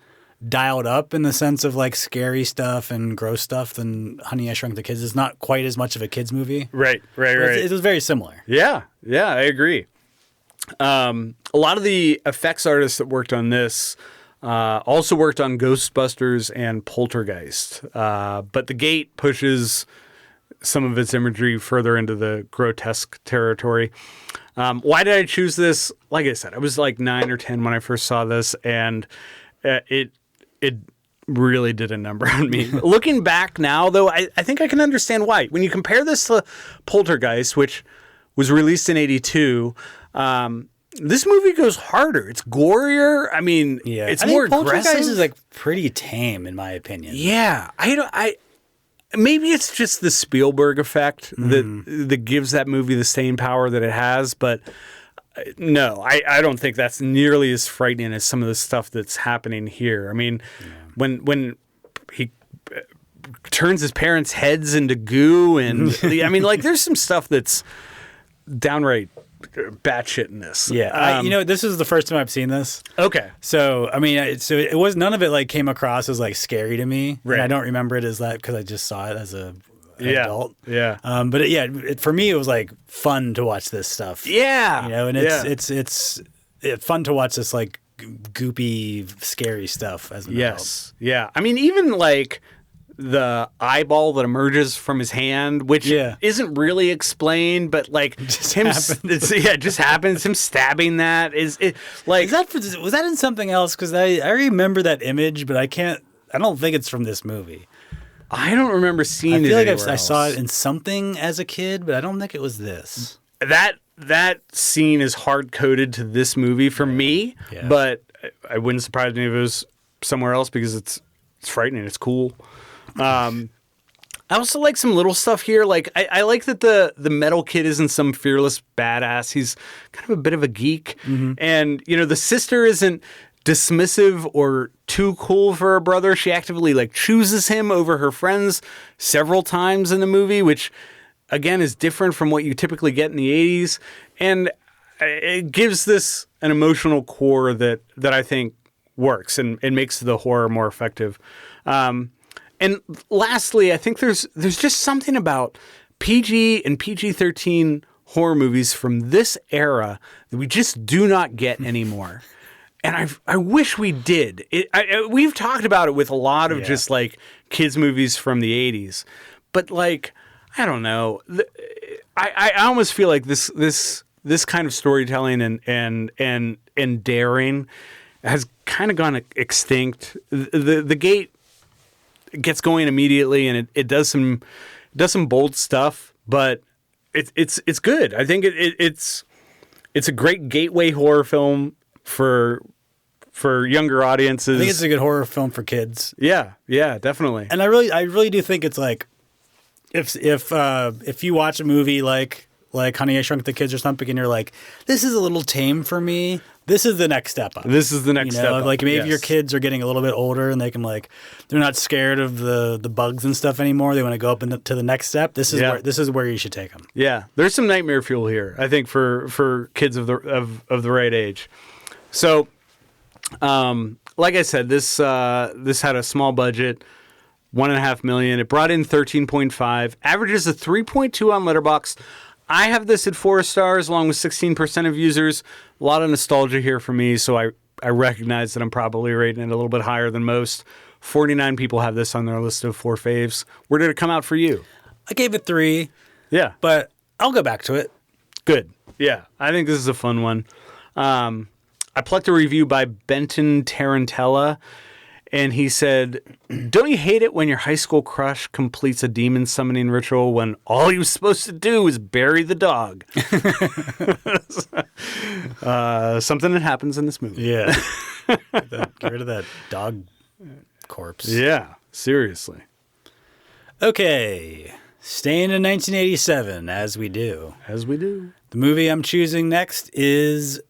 dialed up in the sense of like scary stuff and gross stuff than Honey, I Shrunk the Kids. It's not quite as much of a kids movie. Right. It was very similar. Yeah, I agree. A lot of the effects artists that worked on this also worked on Ghostbusters and Poltergeist. But The Gate pushes some of its imagery further into the grotesque territory. Why did I choose this? Like I said, I was like 9 or 10 when I first saw this, and it really did a number on me. Looking back now, though, I think I can understand why. When you compare this to Poltergeist, which was released in 1982, this movie goes harder. It's gorier. I mean, it's more aggressive. Poltergeist is like pretty tame, in my opinion. Yeah, maybe it's just the Spielberg effect that gives that movie the staying power that it has, but no, I don't think that's nearly as frightening as some of the stuff that's happening here. I mean, when he turns his parents' heads into goo, and I mean, like, there's some stuff that's downright batshit in this. Yeah, this is the first time I've seen this. Okay, so I mean, it was none of it like came across as like scary to me. Right. And I don't remember it as that because I just saw it as an adult. Yeah. But for me, it was like fun to watch this stuff. Yeah. And it's fun to watch this like goopy, scary stuff as an adult. Yeah. I mean, even like the eyeball that emerges from his hand, which isn't really explained, but like just it just happens. Him stabbing that was that in something else? Because I remember that image, but I don't think it's from this movie. I don't remember seeing it. I feel like I saw it in something as a kid, but I don't think it was this. That scene is hard coded to this movie for me, but I wouldn't surprise me if it was somewhere else because it's frightening. It's cool. I also like some little stuff here. Like I like that the metal kid isn't some fearless badass. He's kind of a bit of a geek, and the sister isn't dismissive or too cool for her brother. She actively like chooses him over her friends several times in the movie, which again is different from what you typically get in the 80s, and it gives this an emotional core that I think works and makes the horror more effective. And lastly, I think there's just something about PG and PG-13 horror movies from this era that we just do not get anymore. And I wish we did. We've talked about it with a lot of just like kids movies from the 80s. But like, I don't know. I almost feel like this kind of storytelling and daring has kind of gone extinct. The Gate gets going immediately, and it does some bold stuff, but it's good. I think it's a great gateway horror film for younger audiences. I think it's a good horror film for kids. Yeah, definitely. And I really do think it's like if you watch a movie like Honey, I Shrunk the Kids or something, and you're like, this is a little tame for me. This is the next step up. This is the next step up. Like maybe your kids are getting a little bit older and they can they're not scared of the bugs and stuff anymore. They want to go up to the next step. This is where you should take them. Yeah, there's some nightmare fuel here, I think, for kids of the right age. So, like I said, this had a small budget, $1.5 million. It brought in 13.5, averages a 3.2 on Letterboxd. I have this at 4 stars, along with 16% of users. A lot of nostalgia here for me, so I recognize that I'm probably rating it a little bit higher than most. 49 people have this on their list of 4 faves. Where did it come out for you? I gave it 3. Yeah. But I'll go back to it. Good. Yeah. I think this is a fun one. I plucked a review by Benton Tarantella, and he said, "Don't you hate it when your high school crush completes a demon summoning ritual when all he was supposed to do is bury the dog?" Something that happens in this movie. Yeah. Get rid of that dog corpse. Yeah, seriously. Okay. Staying in 1987, as we do. As we do. The movie I'm choosing next is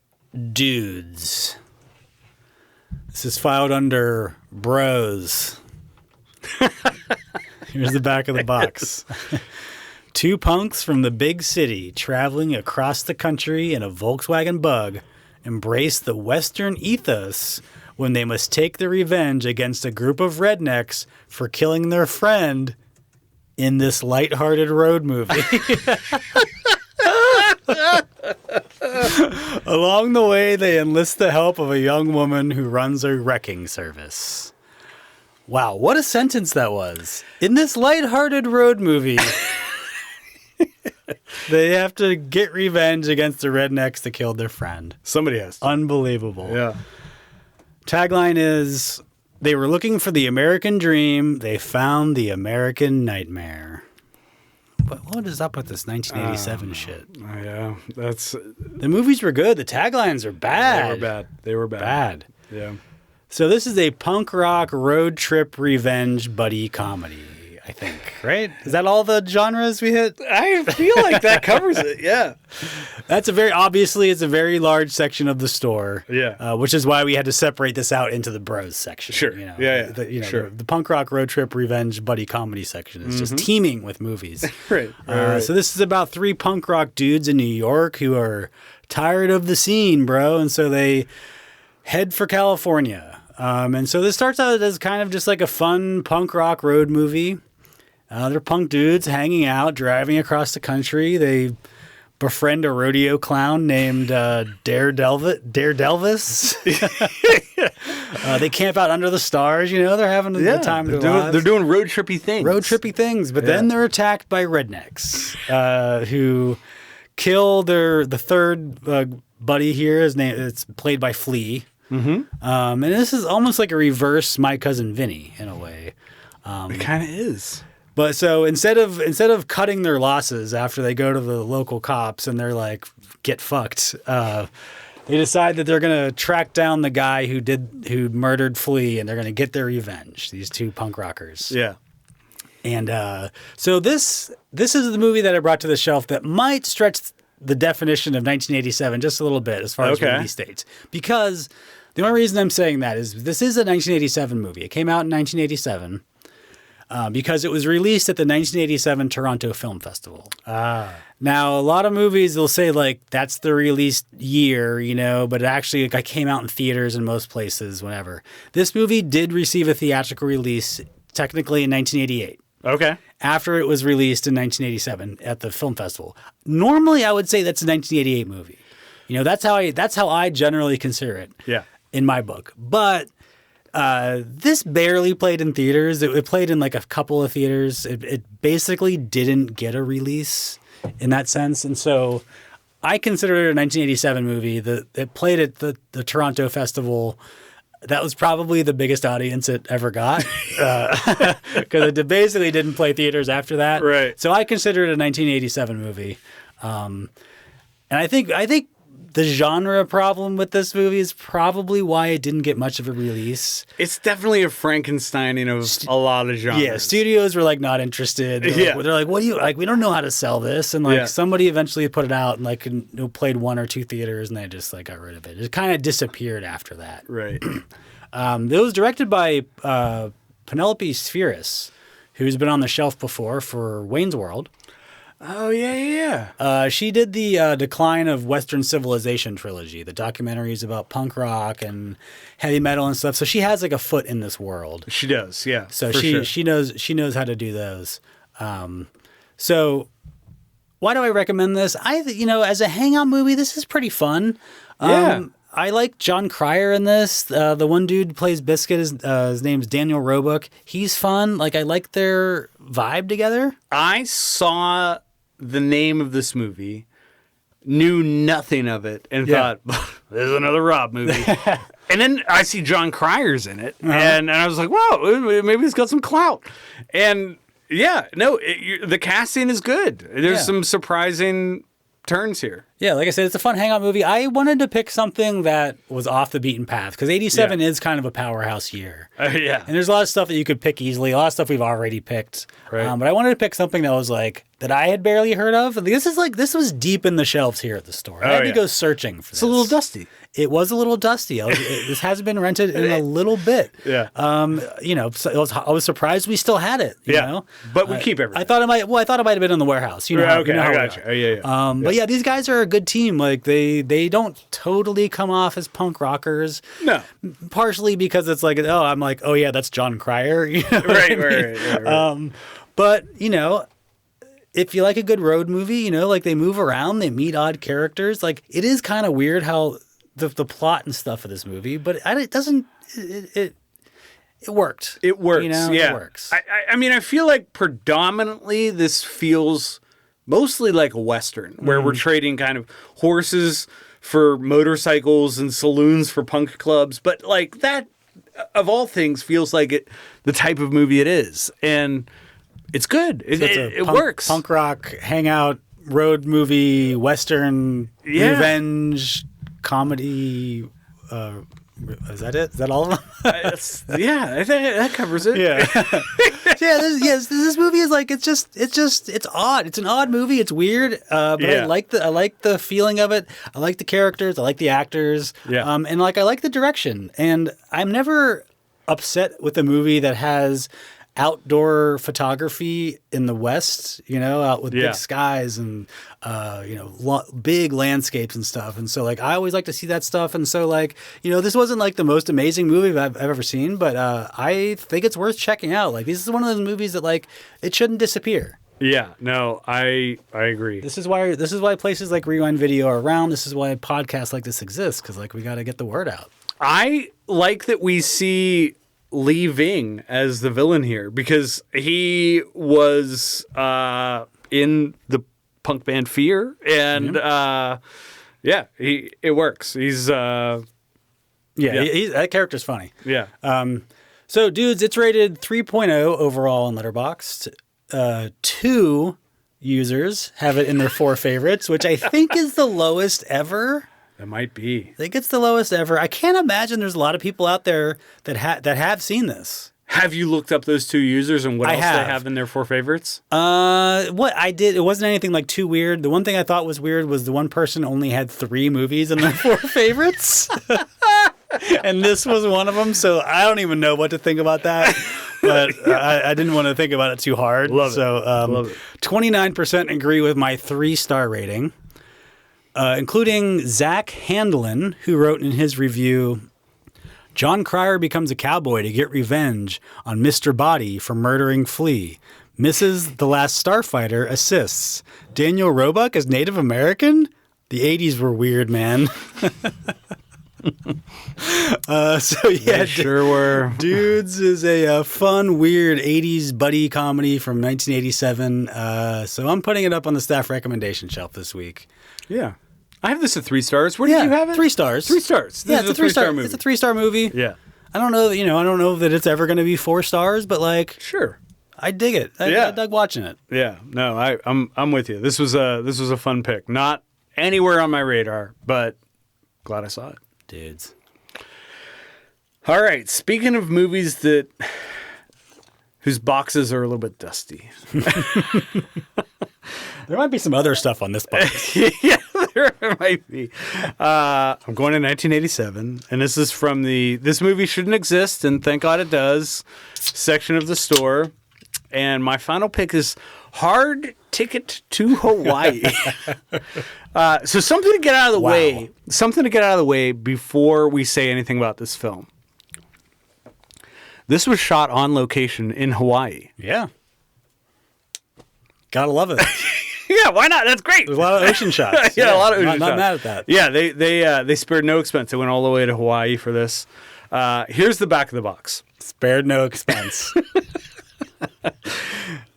Dudes. This is filed under Bros. Here's the back of the box. 2 punks from the big city traveling across the country in a Volkswagen Bug embrace the Western ethos when they must take their revenge against a group of rednecks for killing their friend in this lighthearted road movie. Along the way, they enlist the help of a young woman who runs a wrecking service. Wow, what a sentence that was. In this lighthearted road movie, they have to get revenge against the rednecks that killed their friend. Somebody has to. Unbelievable. Yeah. Tagline is, they were looking for the American dream. They found the American nightmare. But what is up with this 1987 shit? Yeah, that's... The movies were good. The taglines are bad. They were bad. Yeah. So this is a punk rock road trip revenge buddy comedy. I think, right? Is that all the genres we hit? I feel like that covers it. Yeah. That's it's a very large section of the store. Yeah. Which is why we had to separate this out into the bros section. Sure. The punk rock road trip revenge buddy comedy section is just teeming with movies. Right. So this is about 3 punk rock dudes in New York who are tired of the scene, bro. And so they head for California. And so this starts out as kind of just like a fun punk rock road movie. They're punk dudes hanging out, driving across the country. They befriend a rodeo clown named Daredelvis. They camp out under the stars. They're having a good time. They're doing road trippy things. But then they're attacked by rednecks who kill the third buddy here. His name it's played by Flea. Mm-hmm. And this is almost like a reverse My Cousin Vinny in a way. It kind of is. But so instead of cutting their losses after they go to the local cops and they're like, get fucked, they decide that they're going to track down the guy who murdered Flea, and they're going to get their revenge, these 2 punk rockers. Yeah. And so this is the movie that I brought to the shelf that might stretch the definition of 1987 just a little bit as far as release dates. Because the only reason I'm saying that is this is a 1987 movie. It came out in 1987. Because it was released at the 1987 Toronto Film Festival. Now, a lot of movies, they'll say, like, that's the release year, but it actually came out in theaters in most places, whatever. This movie did receive a theatrical release, technically in 1988. Okay. After it was released in 1987 at the film festival. Normally, I would say that's a 1988 movie. That's how I generally consider it. Yeah. In my book. But this barely played in theaters. It played in like a couple of theaters. It basically didn't get a release in that sense. And so I consider it a 1987 movie. It played at the Toronto Festival. That was probably the biggest audience it ever got because it basically didn't play theaters after that. Right. So I consider it a 1987 movie. And I think the genre problem with this movie is probably why it didn't get much of a release. It's definitely a Frankensteining of a lot of genres. Yeah, studios were like not interested. They're like, what do you like? We don't know how to sell this. And somebody eventually put it out and played 1 or 2 theaters, and they just got rid of it. It kind of disappeared after that. Right. It was directed by Penelope Spheris, who's been on the shelf before for Wayne's World. Oh, yeah. She did the Decline of Western Civilization trilogy, the documentaries about punk rock and heavy metal and stuff. So she has a foot in this world. She does, yeah. So she knows how to do those. So why do I recommend this? As a hangout movie, this is pretty fun. I like John Cryer in this. The one dude who plays Biscuit, his name's Daniel Roebuck. He's fun. I like their vibe together. I saw the name of this movie, knew nothing of it, and thought, there's another Robb movie. And then I see John Cryer's in it, and I was like, wow, maybe it's got some clout. And the casting is good. There's some surprising turns here. Yeah, like I said, it's a fun hangout movie. I wanted to pick something that was off the beaten path because 87 is kind of a powerhouse year. And there's a lot of stuff that you could pick easily, a lot of stuff we've already picked. Right. But I wanted to pick something that was that I had barely heard of. This was deep in the shelves here at the store. I had to go searching for this. It's a little dusty. It was a little dusty. This hasn't been rented in a little bit. Yeah. So I was surprised we still had it. You know? But we keep everything. I thought it might have been in the warehouse. I got you. Oh, yeah. But yeah, these guys are a good team. They don't totally come off as punk rockers. No. Partially because it's oh yeah, that's John Cryer. Right. But if you like a good road movie, they move around, they meet odd characters. It is kind of weird how the plot and stuff of this movie, but it doesn't. It worked. It works. It works. I mean, I feel like predominantly this feels mostly like a Western, where we're trading kind of horses for motorcycles and saloons for punk clubs. But that, of all things, feels like the type of movie it is. And it's good. It works. Punk rock, hangout, road movie, Western, revenge, comedy, Is that it? Is that all of them? Yeah, I think that covers it. Yeah. This movie is like, it's odd. It's an odd movie. It's weird. But I like the feeling of it. I like the characters. I like the actors. Yeah. And like, I like the direction. And I'm never upset with a movie that has outdoor photography in the West, out with big skies and, big landscapes and stuff. And so like, I always like to see that stuff. And so like, this wasn't like the most amazing movie I've ever seen, but I think it's worth checking out. Like, this is one of those movies that like, it shouldn't disappear. Yeah, no, I agree. This is why places like Rewind Video are around. This is why podcasts like this exist. Cause like, we got to get the word out. I like that we see Lee Ving as the villain here because he was in the punk band Fear, and it works. He's that character's funny. Yeah. So dudes, it's rated 3.0 overall on Letterboxd. 2 users have it in their 4 favorites, which I think is the lowest ever. That might be. I think it's the lowest ever. I can't imagine there's a lot of people out there that have seen this. Have you looked up those 2 users and what else they have in their 4 favorites? What I did, it wasn't anything like too weird. The one thing I thought was weird was the one person only had 3 movies in their 4 favorites. And this was one of them, so I don't even know what to think about that. But I didn't want to think about it too hard. Love it. 29% agree with my 3-star rating. Including Zach Handlin, who wrote in his review, John Cryer becomes a cowboy to get revenge on Mr. Body for murdering Flea. Mrs. The Last Starfighter assists. Daniel Roebuck is Native American? The 80s were weird, man. They sure were. Dudes is a fun, weird 80s buddy comedy from 1987. So I'm putting it up on the staff recommendation shelf this week. Yeah. I have this at 3 stars. Where did you have it? 3 stars. 3 stars. This is a 3-star movie. It's a 3-star movie. Yeah. I don't know. I don't know that it's ever going to be 4 stars, but like, sure, I dig it. I dug watching it. Yeah. No, I'm with you. This was a fun pick. Not anywhere on my radar, but glad I saw it. Dudes. All right. Speaking of movies whose boxes are a little bit dusty. There might be some other stuff on this box. Yeah, there might be. I'm going to 1987, and this is from This Movie Shouldn't Exist, and thank God it does, section of the store. And my final pick is Hard Ticket to Hawaii. So something to get out of the way. Something to get out of the way before we say anything about this film. This was shot on location in Hawaii. Yeah. Gotta love it. Yeah, why not? That's great. There's a lot of ocean shots. A lot of ocean shots. Not mad at that. Yeah, they spared no expense. They went all the way to Hawaii for this. Here's the back of the box. Spared no expense.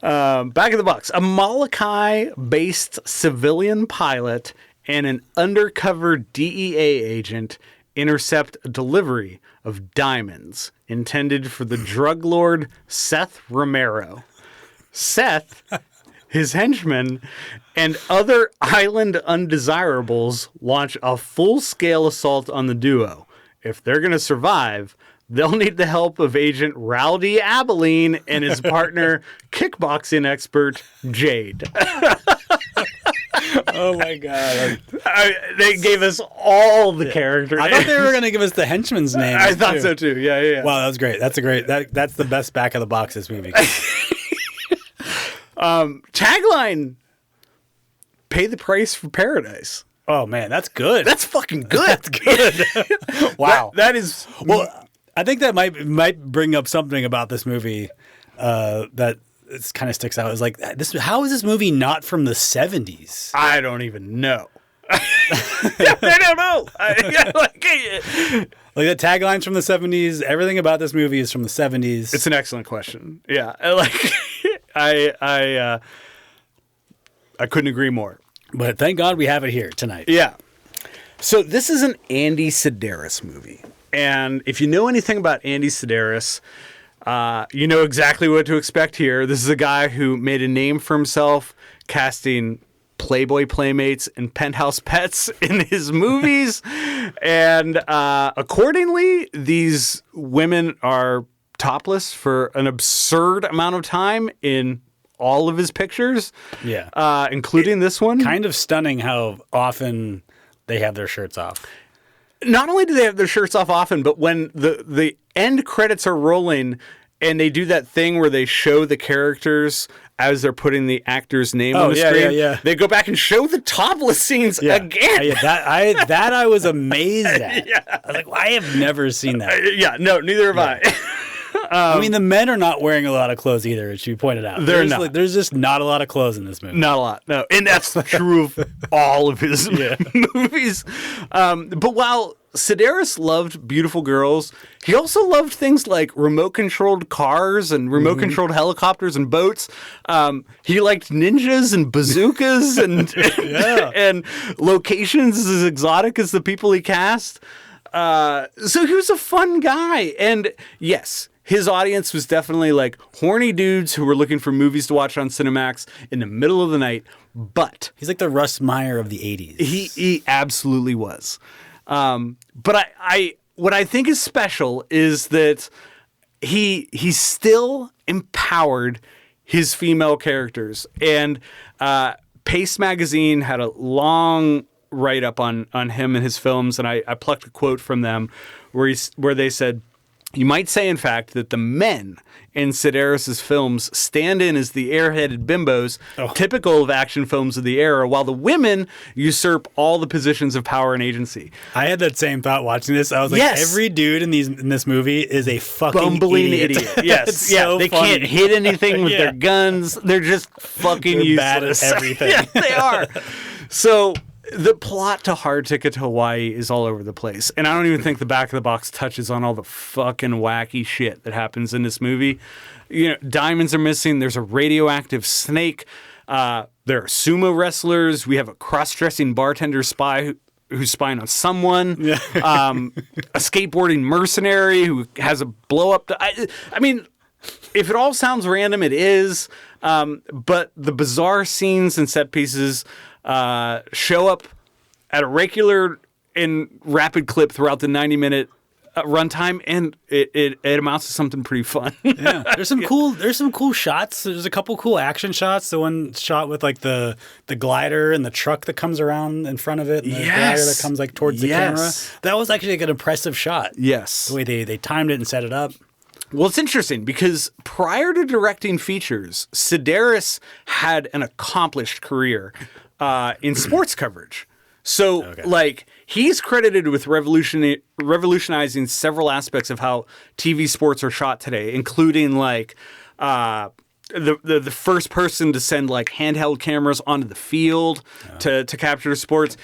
Back of the box. A Molokai-based civilian pilot and an undercover DEA agent intercept a delivery of diamonds intended for the drug lord Seth Romero. Seth, his henchmen, and other island undesirables launch a full-scale assault on the duo. If they're going to survive, they'll need the help of Agent Rowdy Abilene and his partner, kickboxing expert Jade. Oh my God. They gave us all the character names. I thought they were going to give us the henchman's name. I thought so too. Yeah. Wow, that was great. That's the best back of the box this movie. Tagline, pay the price for paradise. Oh man, that's good. That's fucking good. That's good. Wow. That is... Well, I think that might bring up something about this movie that kind of sticks out. Is like, how is this movie not from the 70s? I don't even know. I don't know. Like the tagline's from the 70s. Everything about this movie is from the 70s. It's an excellent question. Yeah. Like, I couldn't agree more. But thank God we have it here tonight. Yeah. So this is an Andy Sedaris movie. And if you know anything about Andy Sedaris, you know exactly what to expect here. This is a guy who made a name for himself casting Playboy Playmates and Penthouse Pets in his movies. And accordingly, these women are topless for an absurd amount of time in all of his pictures. Yeah. Including this one. Kind of stunning how often they have their shirts off. Not only do they have their shirts off often, but when the end credits are rolling and they do that thing where they show the characters as they're putting the actor's name on the screen, they go back and show the topless scenes again. That I was amazed at. I was like, well, I have never seen that. No, neither have I. I mean, the men are not wearing a lot of clothes either, as you pointed out. They're not. There's just not a lot of clothes in this movie. Not a lot, no. And that's true of all of his movies. But while Sedaris loved beautiful girls, he also loved things like remote-controlled cars and remote-controlled helicopters and boats. He liked ninjas and bazookas and locations as exotic as the people he cast. So he was a fun guy. And yes, his audience was definitely like horny dudes who were looking for movies to watch on Cinemax in the middle of the night. But he's like the Russ Meyer of the 80s. He absolutely was. But I what I think is special is that he still empowered his female characters. And Paste Magazine had a long write-up on him and his films, and I plucked a quote from them where they said, "You might say, in fact, that the men in Sedaris' films stand in as the airheaded bimbos, typical of action films of the era, while the women usurp all the positions of power and agency." I had that same thought watching this. I was like, every dude in this movie is a fucking bumbling idiot. Yes, so they can't hit anything with their guns. They're just fucking useless. Bad at everything. They are. So the plot to Hard Ticket to Hawaii is all over the place. And I don't even think the back of the box touches on all the fucking wacky shit that happens in this movie. You know, diamonds are missing. There's a radioactive snake. There are sumo wrestlers. We have a cross-dressing bartender spy who's spying on someone. A skateboarding mercenary who has a blow-up. I mean, if it all sounds random, it is. But the bizarre scenes and set pieces show up at a regular and rapid clip throughout the 90-minute runtime, and it amounts to something pretty fun. There's some cool shots. There's a couple cool action shots. The one shot with like the glider and the truck that comes around in front of it, and the glider that comes like towards the camera. That was actually like an impressive shot. Yes, the way they timed it and set it up. Well, it's interesting because prior to directing features, Sedaris had an accomplished career in sports coverage. So, like, he's credited with revolutionizing several aspects of how TV sports are shot today, including, like, the first person to send, like, handheld cameras onto the field to capture sports.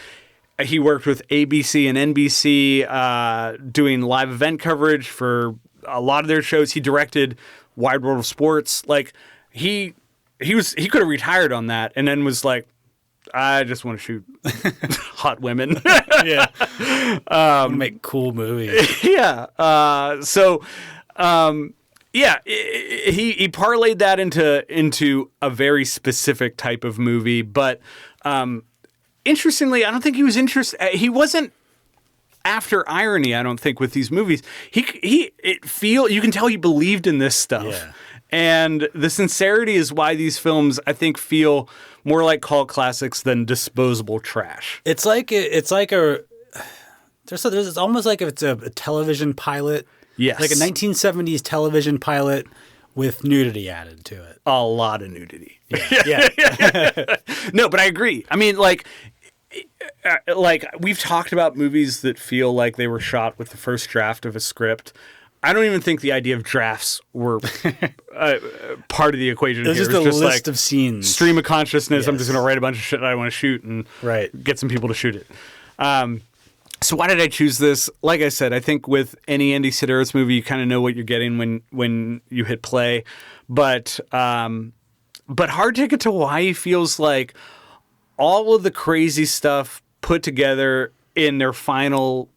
He worked with ABC and NBC doing live event coverage for a lot of their shows. He directed Wide World of Sports. Like, he could have retired on that and then was like, I just want to shoot hot women. Make cool movies. He parlayed that into a very specific type of movie. But interestingly, I don't think he was interested. He wasn't after irony. I don't think with these movies. You can tell he believed in this stuff. Yeah. And the sincerity is why these films, I think, feel more like cult classics than disposable trash. It's almost like if it's a television pilot. Yes. Like a 1970s television pilot with nudity added to it. A lot of nudity. Yeah. No, but I agree. I mean, like we've talked about movies that feel like they were shot with the first draft of a script. I don't even think the idea of drafts were part of the equation. It's just a list of scenes. Stream of consciousness. Yes. I'm just going to write a bunch of shit I want to shoot and get some people to shoot it. So why did I choose this? Like I said, I think with any Andy Sedaris movie, you kind of know what you're getting when you hit play. But Hard Ticket to Hawaii feels like all of the crazy stuff put together in their final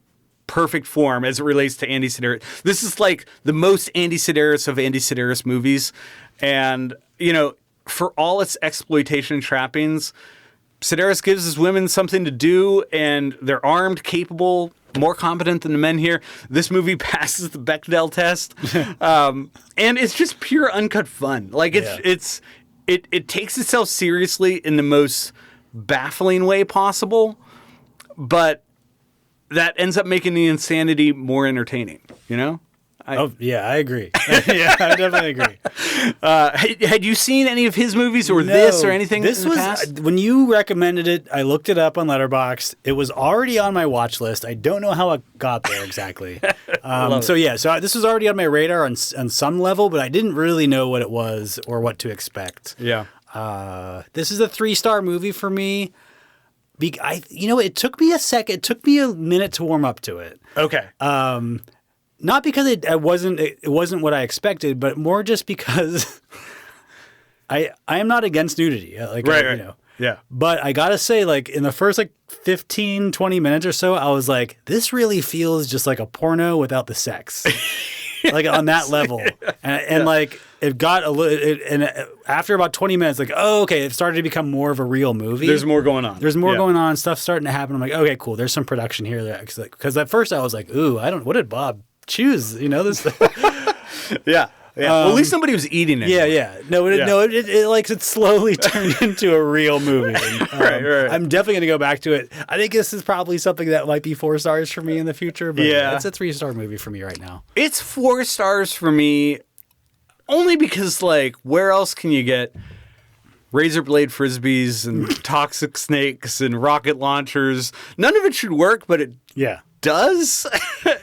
perfect form as it relates to Andy Sedaris. This is like the most Andy Sedaris of Andy Sedaris movies. And, you know, for all its exploitation trappings, Sedaris gives his women something to do, and they're armed, capable, more competent than the men here. This movie passes the Bechdel test, and it's just pure uncut fun. Like it takes itself seriously in the most baffling way possible, but that ends up making the insanity more entertaining. You know? I agree. Yeah, I definitely agree. Had you seen any of his movies or this or anything? This was past? When you recommended it. I looked it up on Letterboxd. It was already on my watch list. I don't know how it got there exactly. So this was already on my radar on some level, but I didn't really know what it was or what to expect. Yeah. This is a 3-star movie for me. It took me a second. It took me a minute to warm up to it. Okay. Not because it wasn't what I expected, but more just because I am not against nudity. Right. Yeah. But I gotta say, like, in the first 15, 20 minutes or so, I was like, this really feels just like a porno without the sex. Like on that level. And like it got a little, and after about 20 minutes, like, oh, okay, it started to become more of a real movie. There's more going on. There's more going on. Stuff's starting to happen. I'm like, okay, cool. There's some production here. Because at first I was like, ooh, what did Bob choose? This. Yeah. Well, at least somebody was eating it. Yeah. It slowly turned into a real movie. And, right. I'm definitely going to go back to it. I think this is probably something that might be 4 stars for me in the future. But it's a 3-star movie for me right now. It's 4 stars for me only because, where else can you get razor blade frisbees and toxic snakes and rocket launchers? None of it should work, but it does.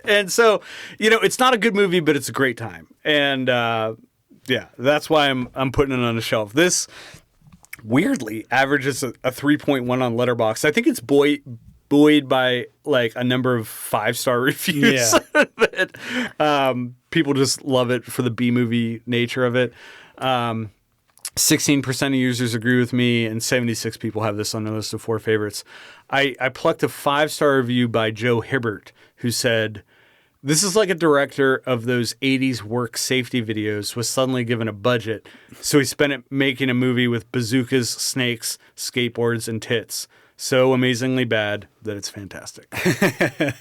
And so, it's not a good movie, but it's a great time. And that's why I'm putting it on the shelf. This weirdly averages a 3.1 on Letterboxd. I think it's buoyed by a number of 5-star reviews. Yeah. that, people just love it for the B-movie nature of it. 16% of users agree with me, and 76 people have this on their list of 4 favorites. I plucked a 5-star review by Joe Hibbert, who said, "This is like a director of those 80s work safety videos was suddenly given a budget, so he spent it making a movie with bazookas, snakes, skateboards, and tits. So amazingly bad that it's fantastic."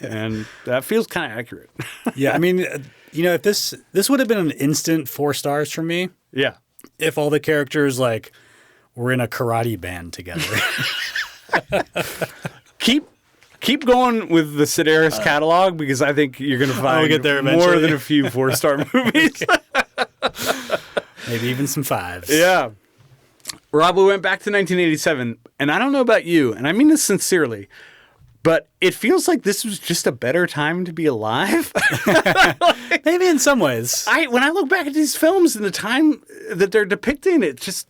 And that feels kind of accurate. Yeah, I mean, if this would have been an instant 4 stars for me. Yeah. If all the characters were in a karate band together. Keep going with the Sedaris catalog, because I think you're going to find get there more than a few 4-star movies. Maybe even some 5s. Yeah. Rob, we went back to 1987, and I don't know about you, and I mean this sincerely, but it feels like this was just a better time to be alive. Maybe in some ways. When I look back at these films and the time that they're depicting, it just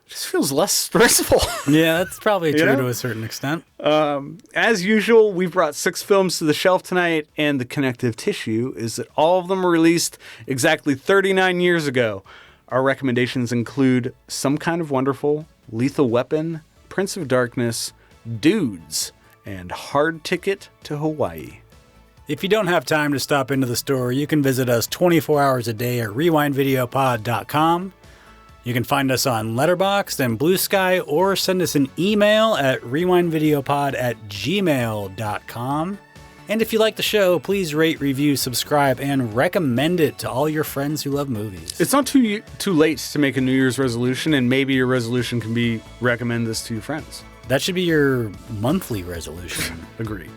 feels less stressful. Yeah, that's probably true to a certain extent. As usual, we've brought 6 films to the shelf tonight, and the connective tissue is that all of them were released exactly 39 years ago. Our recommendations include Some Kind of Wonderful, Lethal Weapon, Prince of Darkness, Dudes, and Hard Ticket to Hawaii. If you don't have time to stop into the store, you can visit us 24 hours a day at rewindvideopod.com. You can find us on Letterboxd and Blue Sky, or send us an email at rewindvideopod@gmail.com. And if you like the show, please rate, review, subscribe, and recommend it to all your friends who love movies. It's not too late to make a New Year's resolution, and maybe your resolution can be recommend this to your friends. That should be your monthly resolution. Agreed.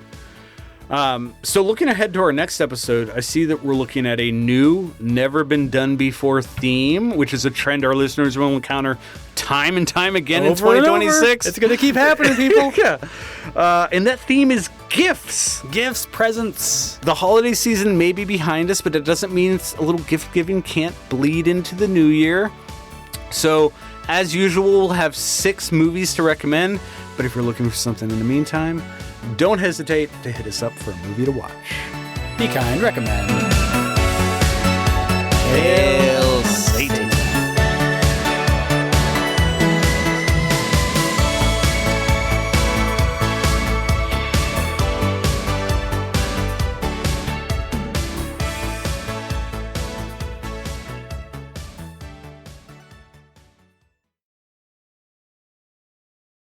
So looking ahead to our next episode, I see that we're looking at a new, never-been-done-before theme, which is a trend our listeners will encounter time and time again in 2026. It's going to keep happening, people. Yeah. And that theme is gifts. Gifts, presents. The holiday season may be behind us, but it doesn't mean a little gift-giving can't bleed into the new year. So, as usual, we'll have 6 movies to recommend, but if you're looking for something in the meantime, don't hesitate to hit us up for a movie to watch. Be kind, recommend. Hail